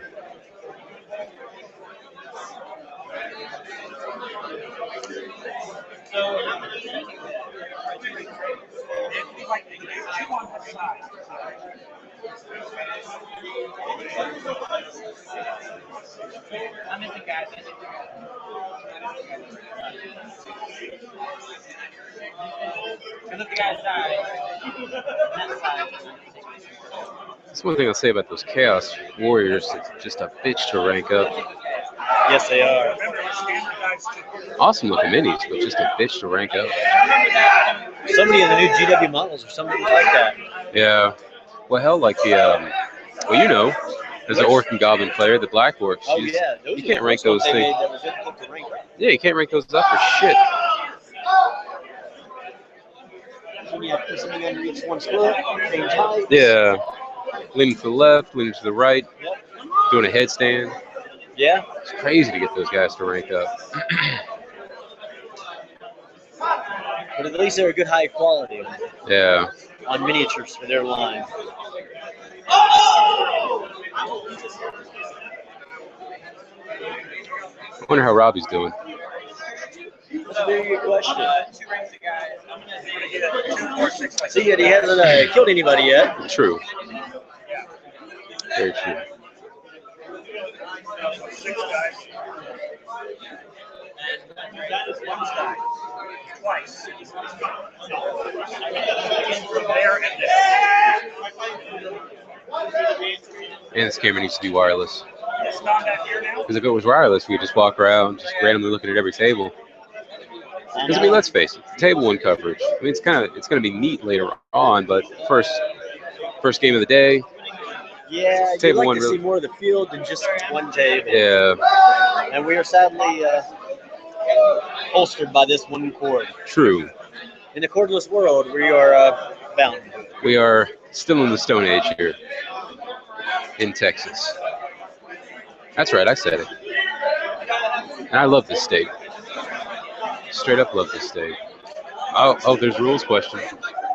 D: I'm in the guy. And if the guy dies,
A: That's one thing I'll say about those Chaos Warriors. It's just a bitch to rank up.
B: Yes, they are.
E: Remember, the standard guys too.
A: Awesome looking minis, but just a bitch to rank up.
B: Somebody in the new GW models or something like that.
A: Yeah. Well, hell, like the well, you know, there's an Orc and Goblin player, the Black Orcs.
B: Oh yeah, those
A: You
B: are
A: can't
B: the
A: rank
B: first ones
A: those
B: they
A: things.
B: made that was difficult to rank up.
A: Yeah, you can't rank those up for shit.
B: When you have to put something under each one split, same height.
A: Yeah. Leaning to the left, leaning to the right,
B: Yep.
A: doing a headstand.
B: Yeah.
A: It's crazy to get those guys to rank up.
B: But at least they're a good high quality
A: Yeah.
B: on miniatures for their line.
A: I wonder how Robbie's doing.
B: That's a very good question.
E: Two ranks of guys. I'm gonna get 2, 4, 6, like
B: See, yet he hasn't killed anybody yet.
A: True. Very true.
E: 6 guys. One guy. Twice. From there and there.
A: And this camera needs to be wireless.
E: It's not that here now.
A: Because if it was wireless, we could just walk around, just randomly looking at every table. Because I mean, let's face it, table one coverage. I mean, it's going to be neat later on, but first game of the day.
B: Yeah, you'd
A: Table
B: like
A: one
B: to
A: really-
B: see more of the field than just one table.
A: Yeah,
B: And we are sadly holstered by this one cord.
A: true.
B: In the cordless world, we are bound.
A: We are still in the Stone Age here in Texas. That's right, I said it. And I love this state. Straight up love this state. Oh, there's a rules question.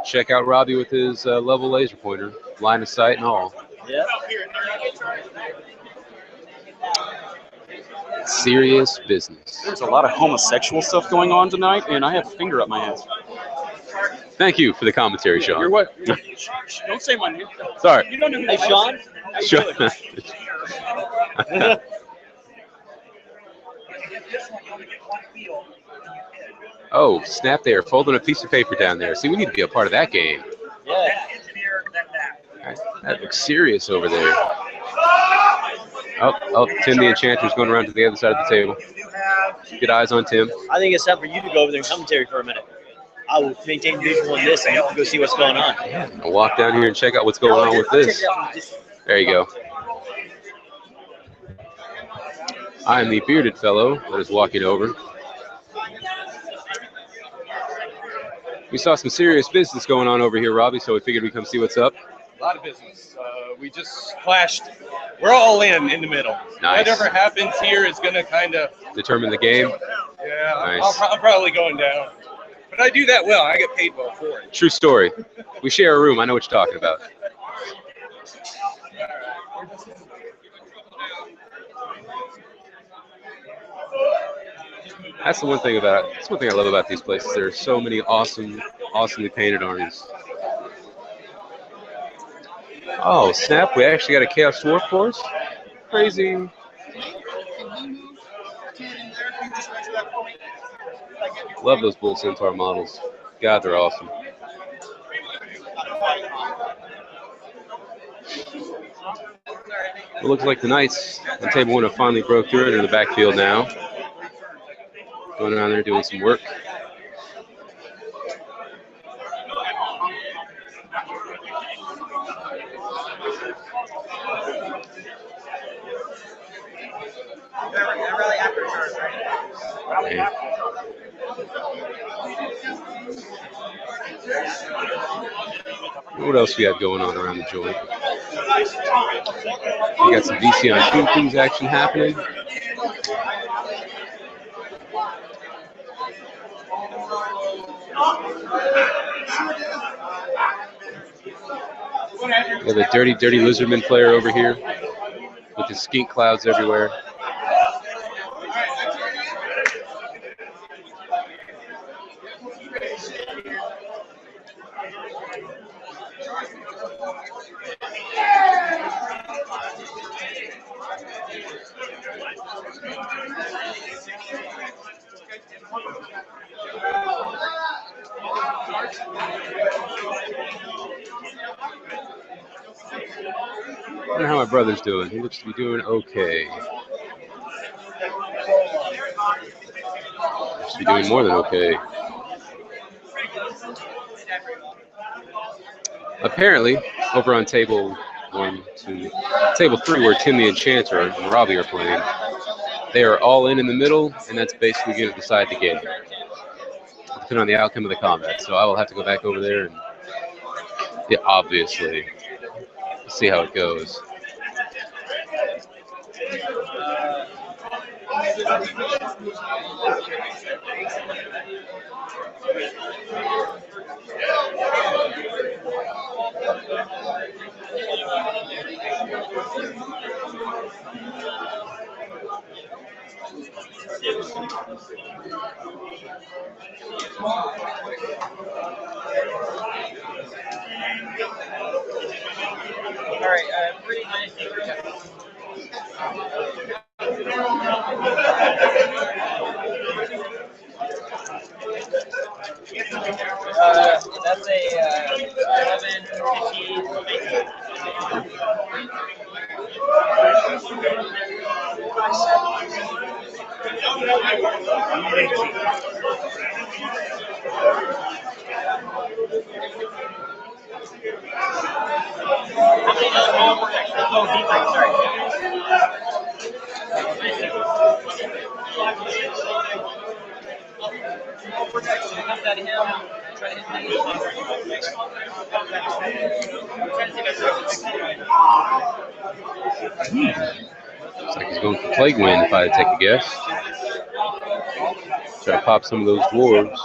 A: Check out Robbie with his level laser pointer, line of sight and all.
B: Yeah.
A: Serious business.
F: There's a lot of homosexual stuff going on tonight, and I have a finger up my ass.
A: Thank you for the commentary, Sean.
F: You're what? Don't say my name.
A: Sorry.
F: You don't know who
B: Hey,
F: that
B: Sean.
F: is.
A: Sean.
E: If you get this one, you only get one field. And you hit.
A: Oh, snap there. Folding a piece of paper down there. See, we need to be a part of that game.
B: Yeah.
E: Then engineer, then that.
A: That looks serious over there. Oh, Tim the Enchanter's going around to the other side of the table.
E: You do have
A: Good eyes on Tim.
B: I think it's time for you to go over there and commentary for a minute. I will maintain visual on this and you have to go see what's going on.
A: I'll walk down here and check out what's going on with this. There you go. I am the bearded fellow that is walking over. We saw some serious business going on over here, Robbie, so we figured we'd come see what's up.
F: A lot of business. We just clashed. We're all in the middle.
A: Nice.
F: Whatever happens here is going to kind of,
A: Determine the game.
F: yeah,
A: Nice.
F: I'm probably going down. But I do that well. I get paid well for it.
A: True story. We share a room. I know what you're talking about. That's the one thing I love about these places. There are so many awesomely painted armies. Oh, snap. We actually got a Chaos Dwarf Force? Crazy. Love those Bull Centaur models. God, they're awesome. It looks like the Knights on table one have finally broke through it in the backfield now. Going around there doing some work. Man. What else we got going on around the joint? We got some VC on King Kings action happening. We have a dirty lizardman player over here with his skink clouds everywhere. I wonder how my brother's doing. He looks to be doing okay. to be doing more than okay. Apparently, over on table 3, where Tim the Enchanter and Robbie are playing, they are all in the middle, and that's basically going to decide the game, depending on the outcome of the combat. So I will have to go back over there and, yeah, obviously, see how it goes.
D: All right, pretty nice. That's a 11,
A: Looks like he's going for Plague Wind, if I had to take a guess. Try to pop some of those dwarves.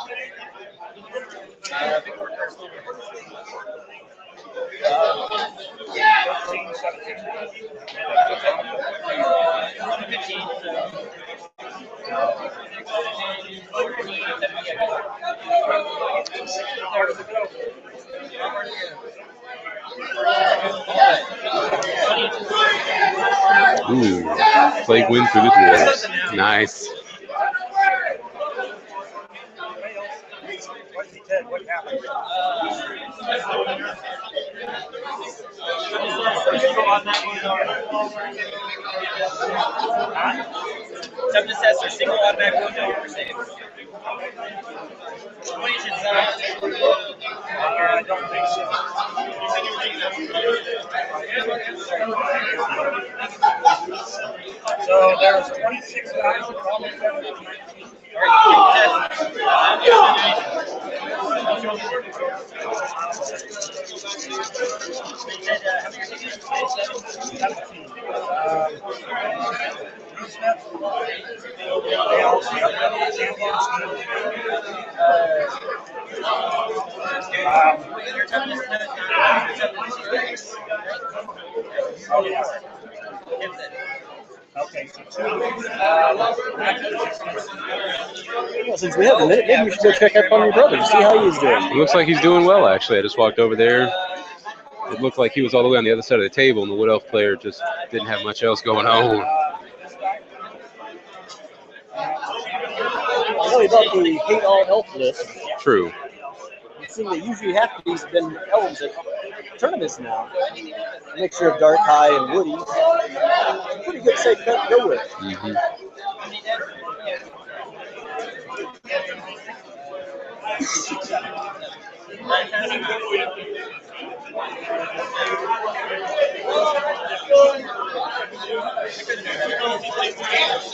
A: Ooh, Plague Wind through the dwarves. Nice.
E: What happened?
D: Toughness tests are single automatic window for save.
E: I don't think so. So there's 26 guys in combat. Oh, yeah. Okay, so
B: Well, since we have a minute, maybe we should go check up on your brother and see how he's doing.
A: It looks like he's doing well, actually. I just walked over there. It looked like he was all the way on the other side of the table, and the Wood Elf player just didn't have much else going on.
B: I know about the hate all elf list.
A: True.
B: It seems that usually half of these have been elves at tournaments now. A mixture of Dark High and Woody. Pretty good safe bet to go with.
A: Mm-hmm.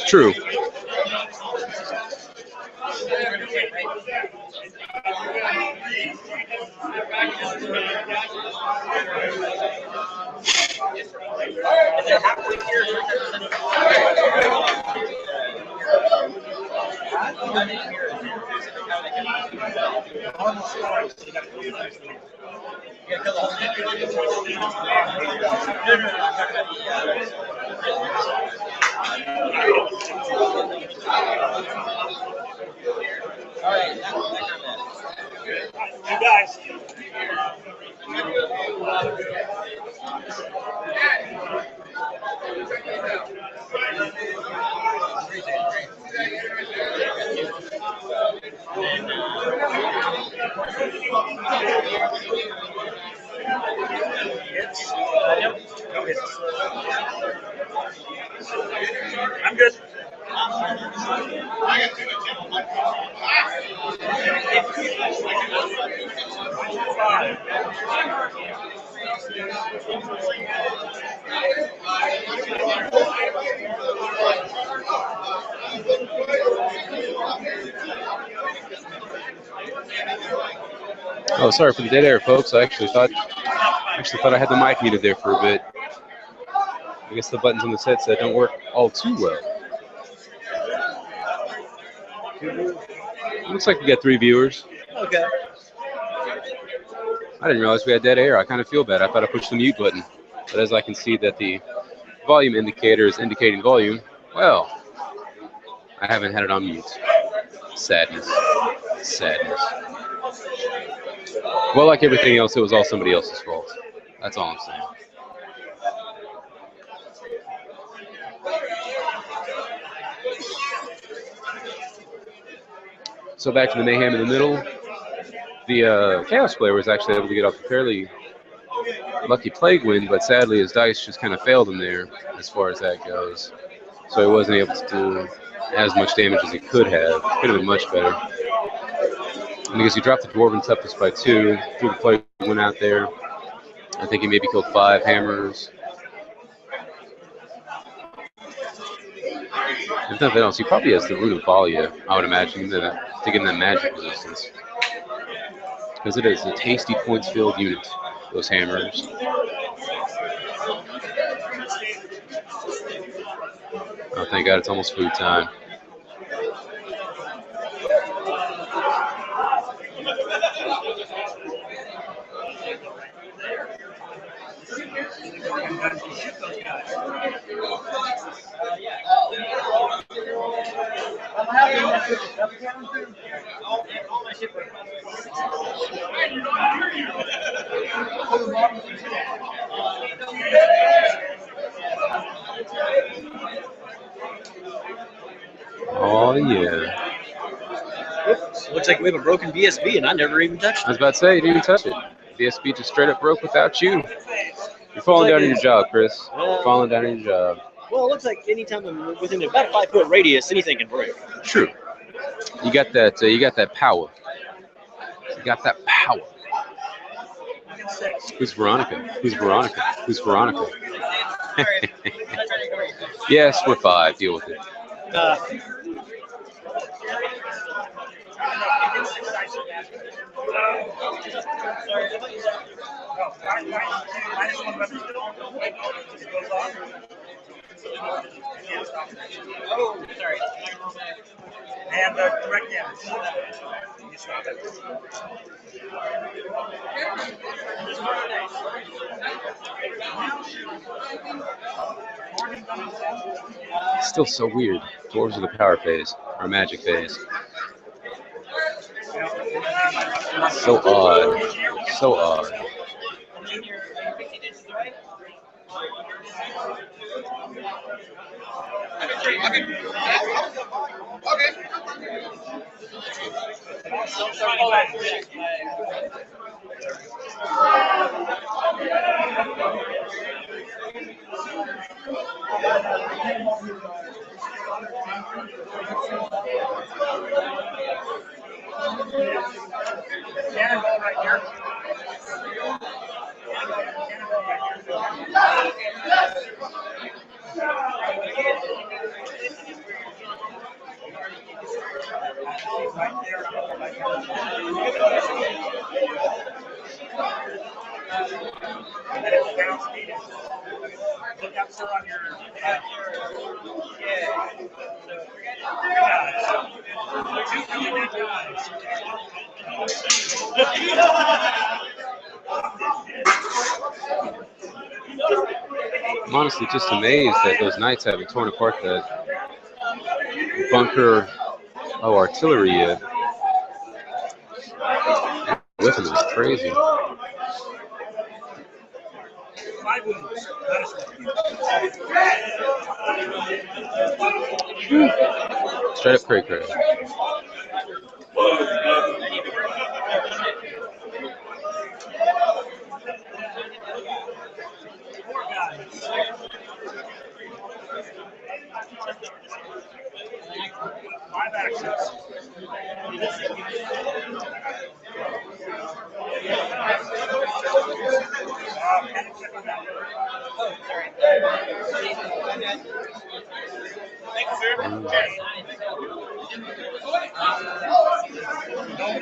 A: True.
E: you guys. I'm good.
A: Oh, sorry for the dead air, folks. I actually thought I had the mic muted there for a bit. I guess the buttons on this headset don't work all too well. Looks like we got 3 viewers.
B: Okay.
A: I didn't realize we had dead air. I kind of feel bad. I thought I pushed the mute button. But as I can see that the volume indicator is indicating volume, well, I haven't had it on mute. Sadness. Sadness. Well, like everything else, it was all somebody else's fault. That's all I'm saying. So back to the mayhem in the middle. The Chaos player was actually able to get off a fairly lucky plague win, but sadly his dice just kind of failed him there as far as that goes. So he wasn't able to do as much damage as he could have. Could have been much better. And because he dropped the Dwarven toughness by 2, threw the plague win out there. I think he maybe killed 5 hammers. If nothing else, he probably has the Root of Valia, I would imagine, to give him that magic resistance. Because it is a tasty points-filled unit, those hammers. Oh, thank God, it's almost food time. Oh, yeah.
B: Oops, looks like we have a broken BSB, and I never even touched
A: I was
B: it.
A: about to say, you didn't even touch it. BSB just straight up broke without you. You're falling down in your job, Chris. You're falling down in your job.
B: Well, it looks like anytime I'm within about a 5-foot radius, anything can break.
A: True. You got that. You got that power. You got that power. Who's Veronica? Who's Veronica? Who's Veronica? Yes, we're 5. Deal with it.
E: Oh, sorry. And direct damage. You stop it.
A: Still so weird. Dwarves are the power phase, or magic phase. So odd. So odd.
E: Cannonball right here. Cannonball right Look up, sir, on your head.
A: I'm honestly just amazed that those knights haven't torn apart that bunker of artillery yet. Whipping is crazy.
E: 5 wounds.
A: Straight up cray cray.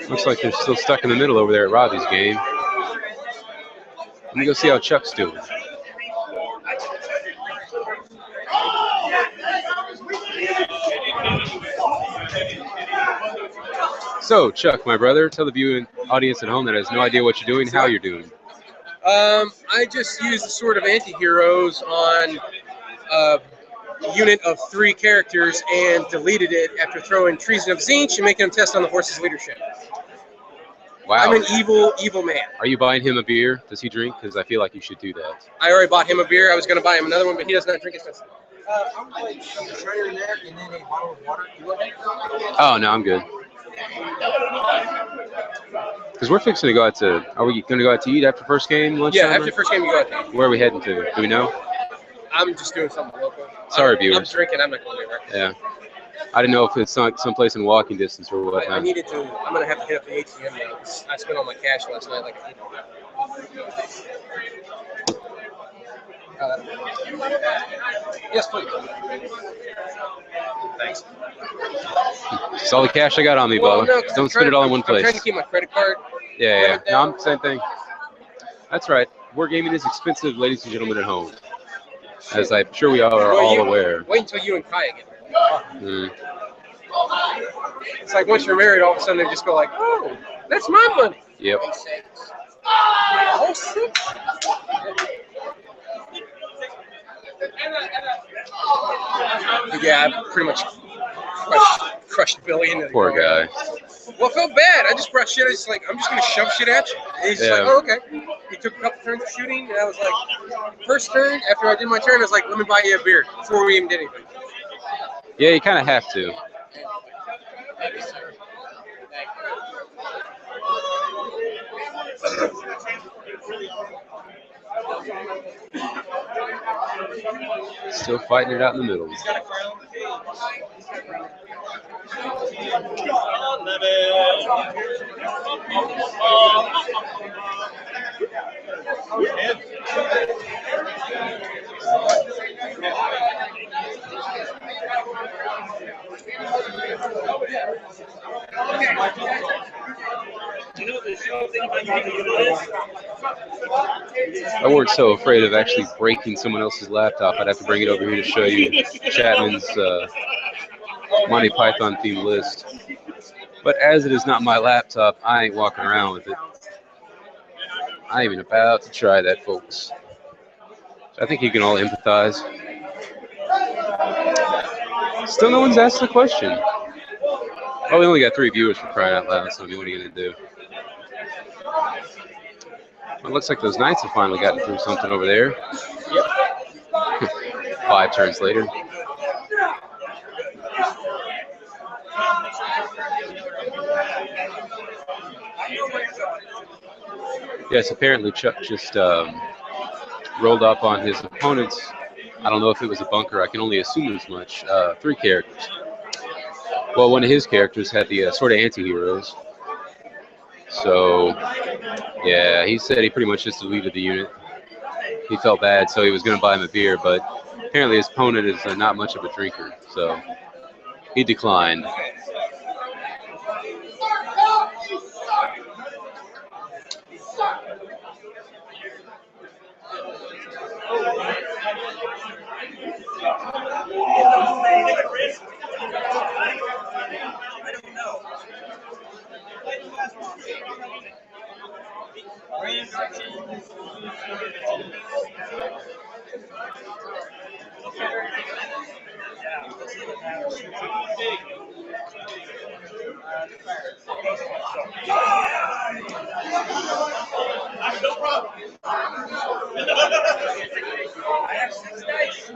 A: Looks like they're still stuck in the middle over there at Robbie's game. Let me go see how Chuck's doing. So, Chuck, my brother, tell the viewing audience at home that has no idea what you're doing, how you're doing.
F: I just used the Sword of Anti-Heroes on a unit of 3 characters and deleted it after throwing Treason of Zinch and making him test on the horse's leadership.
A: Wow.
F: I'm an evil, evil man.
A: Are you buying him a beer? Does he drink? Because I feel like you should do that.
F: I already bought him a beer. I was going to buy him another one, but he does not drink it.
D: I'm like Shredder in there and then a bottle of water. You want that?
A: Oh, no, I'm good. Because we're fixing to go out to, are we going to go out to eat after first game?
F: Yeah, after first game you go out to eat.
A: Where are we heading to? Do we know?
F: I'm just doing something local.
A: Sorry, viewers.
F: I'm drinking. I'm not going anywhere.
A: Yeah. I didn't know if it's someplace in walking distance or what.
F: I needed to. I'm going to have to hit up the ATM now. 'Cause I spent all my cash last night. Like, yes, please. Thanks.
A: It's all the cash I got on me, Bubba.
F: No, 'cause
A: Don't spend it all in one
F: I'm trying
A: place.
F: to keep my credit card.
A: Yeah. No, I'm same thing. That's right. Wargaming is expensive, ladies and gentlemen at home. As I'm sure we all are all aware.
F: Wait until you and Kaya get
A: Mm.
F: married. It's like once you're married, all of a sudden they just go like, "Oh, that's my money."
A: Yep.
F: Oh, shit. Yeah, I pretty much crushed Billy into the
A: Poor
F: ground.
A: guy.
F: Well, I felt bad. I just brought shit. It's like, I'm just going to shove shit at you. And he's just
A: Yeah.
F: like, oh, okay. He took a couple turns of shooting, and I was like, first turn, after I did my turn, I was like, let me buy you a beer before we even did anything.
A: Yeah, you kind of have to. Still fighting it out in the middle. I weren't so afraid of actually breaking someone else's laptop. I'd have to bring it over here to show you Chapman's Monty Python themed list. But as it is not my laptop, I ain't walking around with it. I ain't even about to try that, folks. So I think you can all empathize. Still no one's asked the question. Oh, we only got 3 viewers for crying out loud, so I mean, what are you going to do? Well, it looks like those Knights have finally gotten through something over there. Yep. 5 turns later. Yes, apparently Chuck just rolled up on his opponents. I don't know if it was a bunker. I can only assume as much. 3 characters. Well, one of his characters had the sort of anti-heroes. So, yeah, he said he pretty much just deleted the unit. He felt bad, so he was going to buy him a beer, but apparently his opponent is not much of a drinker, so he declined.
E: No problem. I have 6 dice.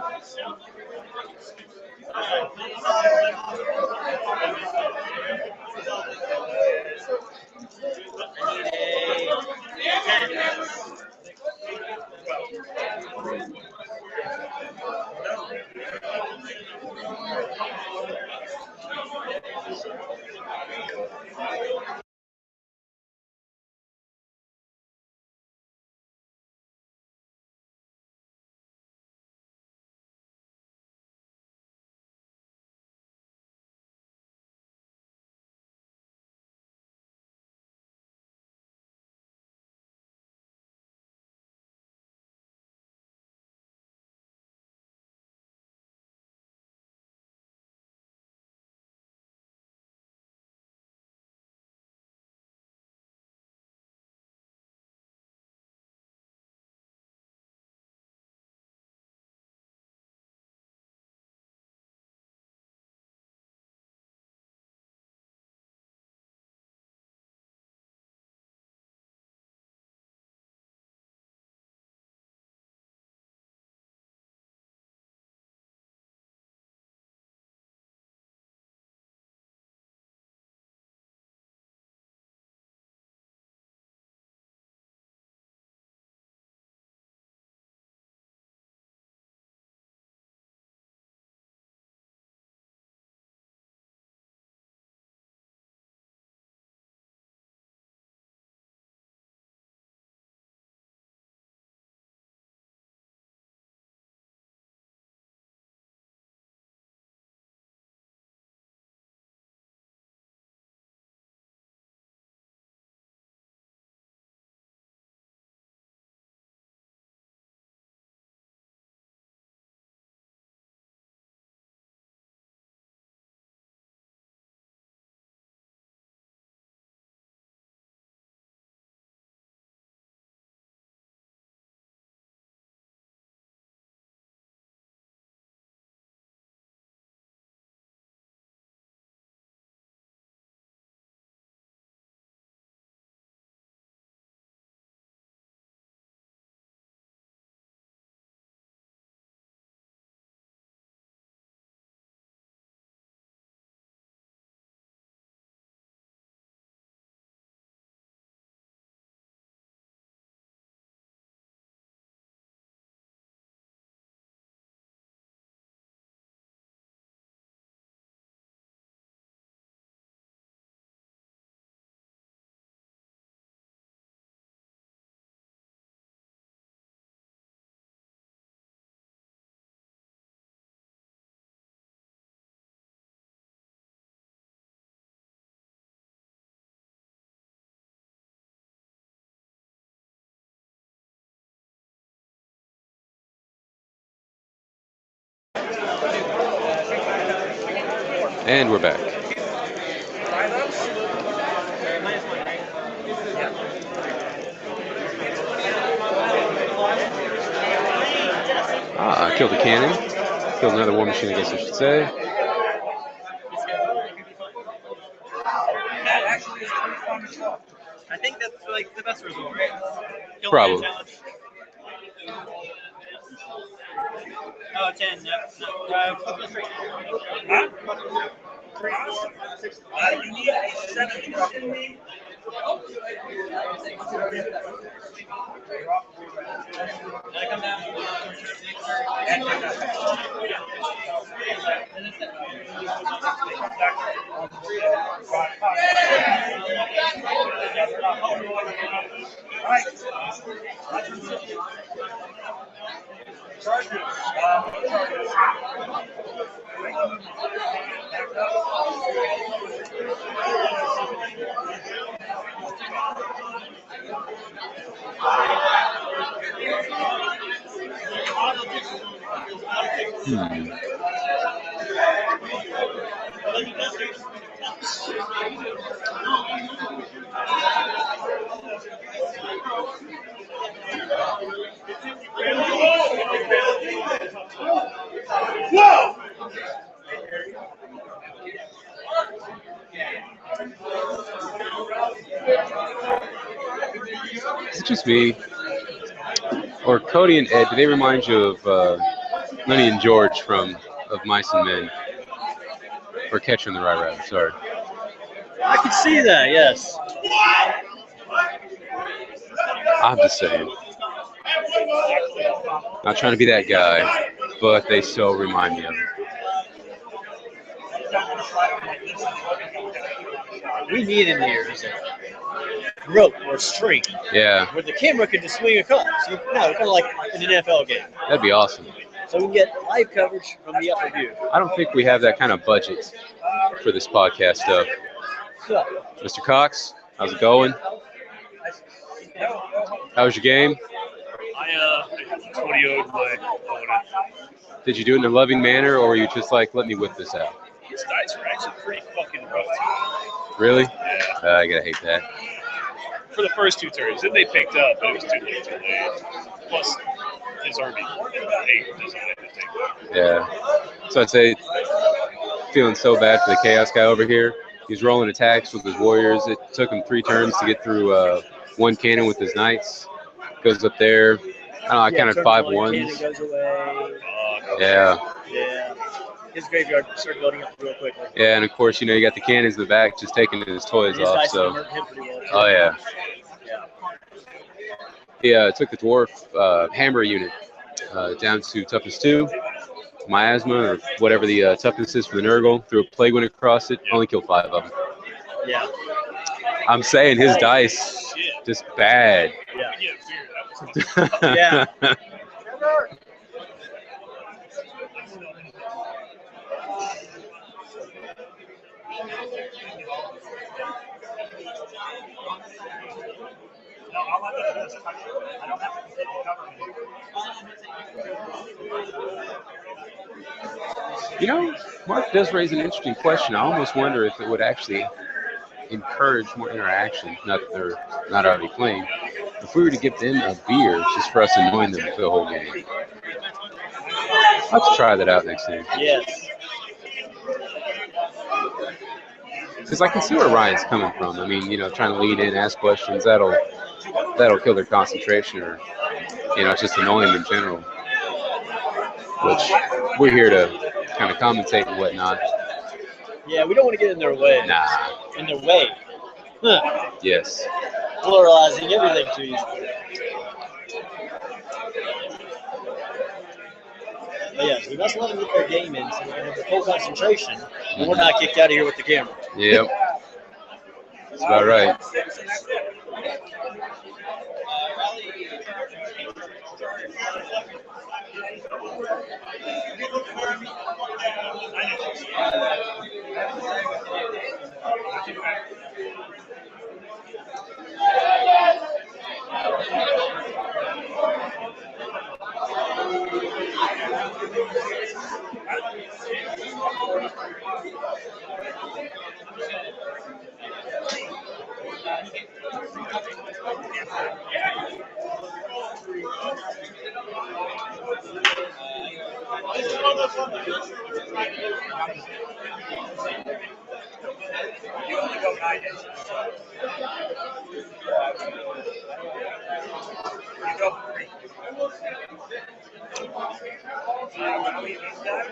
A: And we're back. Ah, I killed a cannon. Killed another war machine, I guess I should say.
E: That actually is 25-12.
B: I think that's like the best result, right?
A: Probably.
B: Oh, 10. No.
E: Huh? You need a 7 truck.
A: Is it just me? Or Cody and Ed, do they remind you of Lenny and George from Of Mice and Men? Or Catcher in the Rye Rabbit, sorry.
B: I can see that, yes.
A: I'm just saying. Not trying to be that guy, but they so remind me of it.
B: We need in here is a rope or string
A: Yeah,
B: where the camera could just swing across. Kind of like in an NFL game.
A: that'd be awesome.
B: So we can get live coverage from the upper view.
A: I don't think we have that kind of budget for this podcast stuff.
B: So,
A: Mr. Cox, how's it going? How was your game?
G: I 20-0'd my opponent.
A: Did you do it in a loving manner, or were you just like, let me whip this out?
G: His dice were actually pretty fucking rough.
A: Really?
G: Yeah.
A: I gotta hate that.
G: For the first 2 turns, then they picked up, but it was too late. Plus, his army doesn't let it take that.
A: Yeah. So I'd say, feeling so bad for the Chaos guy over here. He's rolling attacks with his warriors. It took him 3 turns to get through one cannon with his knights. Goes up there. I don't know, I counted 5 ones.
B: Goes away.
A: Yeah.
B: Yeah. His graveyard started loading up real quickly.
A: Yeah, and of course, you got the cannons in the back just taking his toys
B: His
A: off.
B: dice
A: So,
B: hurt him pretty well.
A: oh yeah.
B: Yeah.
A: He took the dwarf hammer unit down to toughness 2, miasma or whatever the toughness is for the Nurgle. Threw a plague wind across it. Only killed 5 of them.
B: Yeah.
A: I'm saying his dice just bad.
B: Yeah. Yeah.
A: Mark does raise an interesting question. I almost wonder if it would actually encourage more interaction, not that they're not already playing. If we were to give them a beer just for us annoying them for the whole game. I'll have to try that out next time.
B: Yes.
A: Because I can see where Ryan's coming from. I mean, trying to lead in, ask questions, that'll kill their concentration, or it's just annoying them in general. Which we're here to kind of commentate and whatnot.
B: Yeah, we don't want to get in their way.
A: Nah.
B: In their way. Huh.
A: Yes.
B: Pluralizing everything to you. But yes, we must let them get their game in so we can have the full concentration and we're not kicked out of here with the camera.
A: Yep. That's about right.
E: You only go 9 inches. You go 3. How easy is that?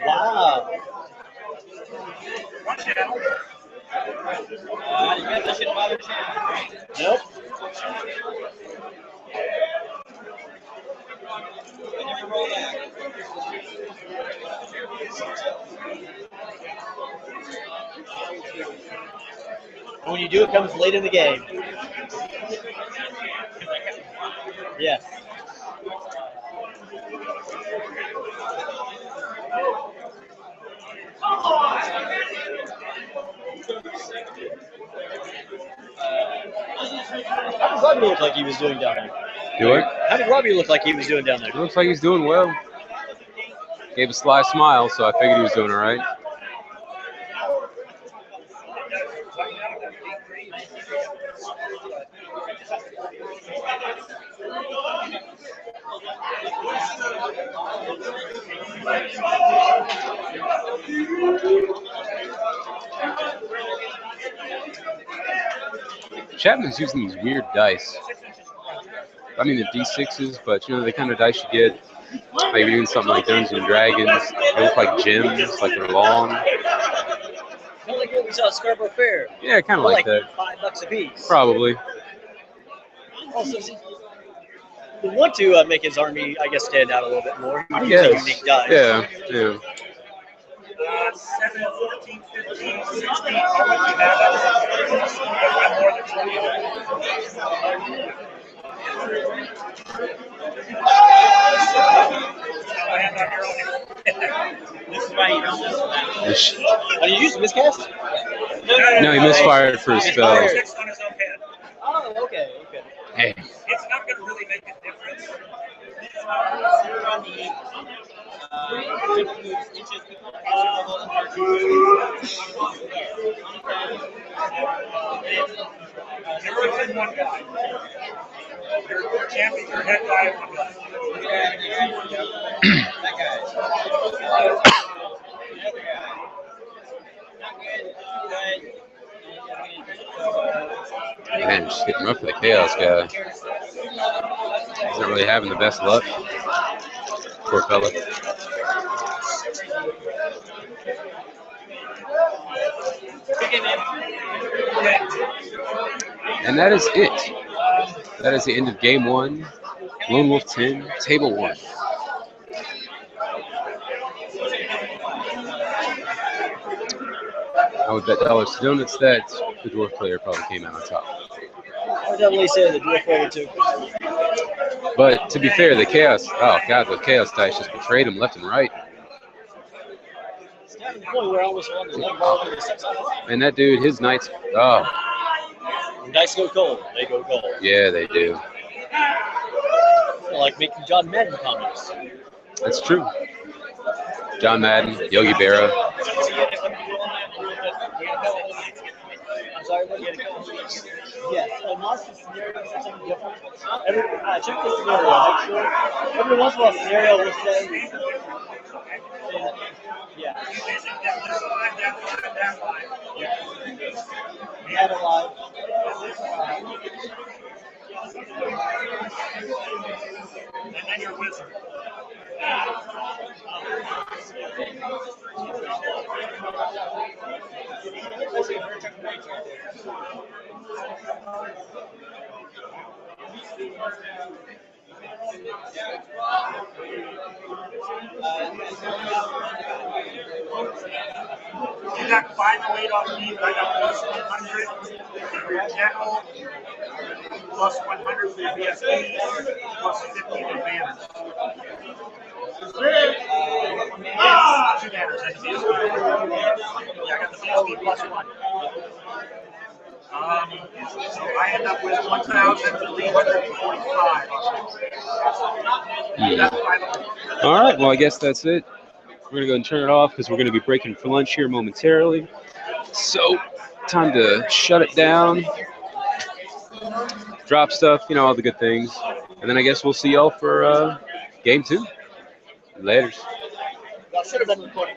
B: Wow.
E: One channel.
B: Nope. When you do, it comes late in the game. Yes. How did Robbie look like he was doing down there?
A: Do it.
B: How did Robbie look like he was doing down there?
A: It looks like he's doing well. Gave a sly smile, so I figured he was doing all right. Chapman's using these weird dice. I mean, the D6s, but you know, the kind of dice you get, maybe doing something like Dungeons and Dragons. They look like gems, like they're long.
B: Kind of like what we saw at Scarborough Fair.
A: Yeah, kind of like that.
B: $5 a piece.
A: Probably.
B: Also, we want to make his army, I guess, stand out a little bit more. He
A: Yes.
B: uses unique dice.
A: Yeah, yeah.
E: 7, 14, 15, 16. How much you have? More than 20. This is why you don't listen to that.
B: Oh, you use miscast?
A: No, he misfired for a spell.
E: 6 on his own head.
B: Oh, okay.
A: Hey.
E: It's not going to really make a difference. You're within one guy. Your champion, your head guy, one guy.
D: That guy.
A: Man, just getting rough for the Chaos guy. He's not really having the best luck. Poor fella. And that is it. That is the end of game 1. Lone Wolf 10, table 1. I would bet dollars to donuts that the dwarf player probably came out on top.
B: I would definitely say the dwarf player too.
A: But to be fair, the Chaos, oh god, the Chaos dice just betrayed him left and right.
B: It's gotten to the point where I almost want to let go of the 6.
A: And that dude, his knights, oh,
B: When dice go cold, they go cold.
A: yeah, they do.
B: Like making John Madden comments.
A: That's true. John Madden, Yogi Berra.
B: I'm sorry, what? Yes, monster scenarios are something different. Check the scenario. Make sure every once in a while, scenario will say, yeah. Add a line.
E: And then your wizard. You got 508 off me, I got plus 100 for your tackle, plus 100 for your BSB, plus 50 advantage. 2 banners and BSB. Yeah, I got the BSB plus 1. So I end up with 1,345. That's my
A: All right, well, I guess that's it. We're going to go and turn it off because we're going to be breaking for lunch here momentarily. So, time to shut it down, drop stuff, you know, all the good things. And then I guess we'll see y'all for game 2. Laters.
C: I should have been recording.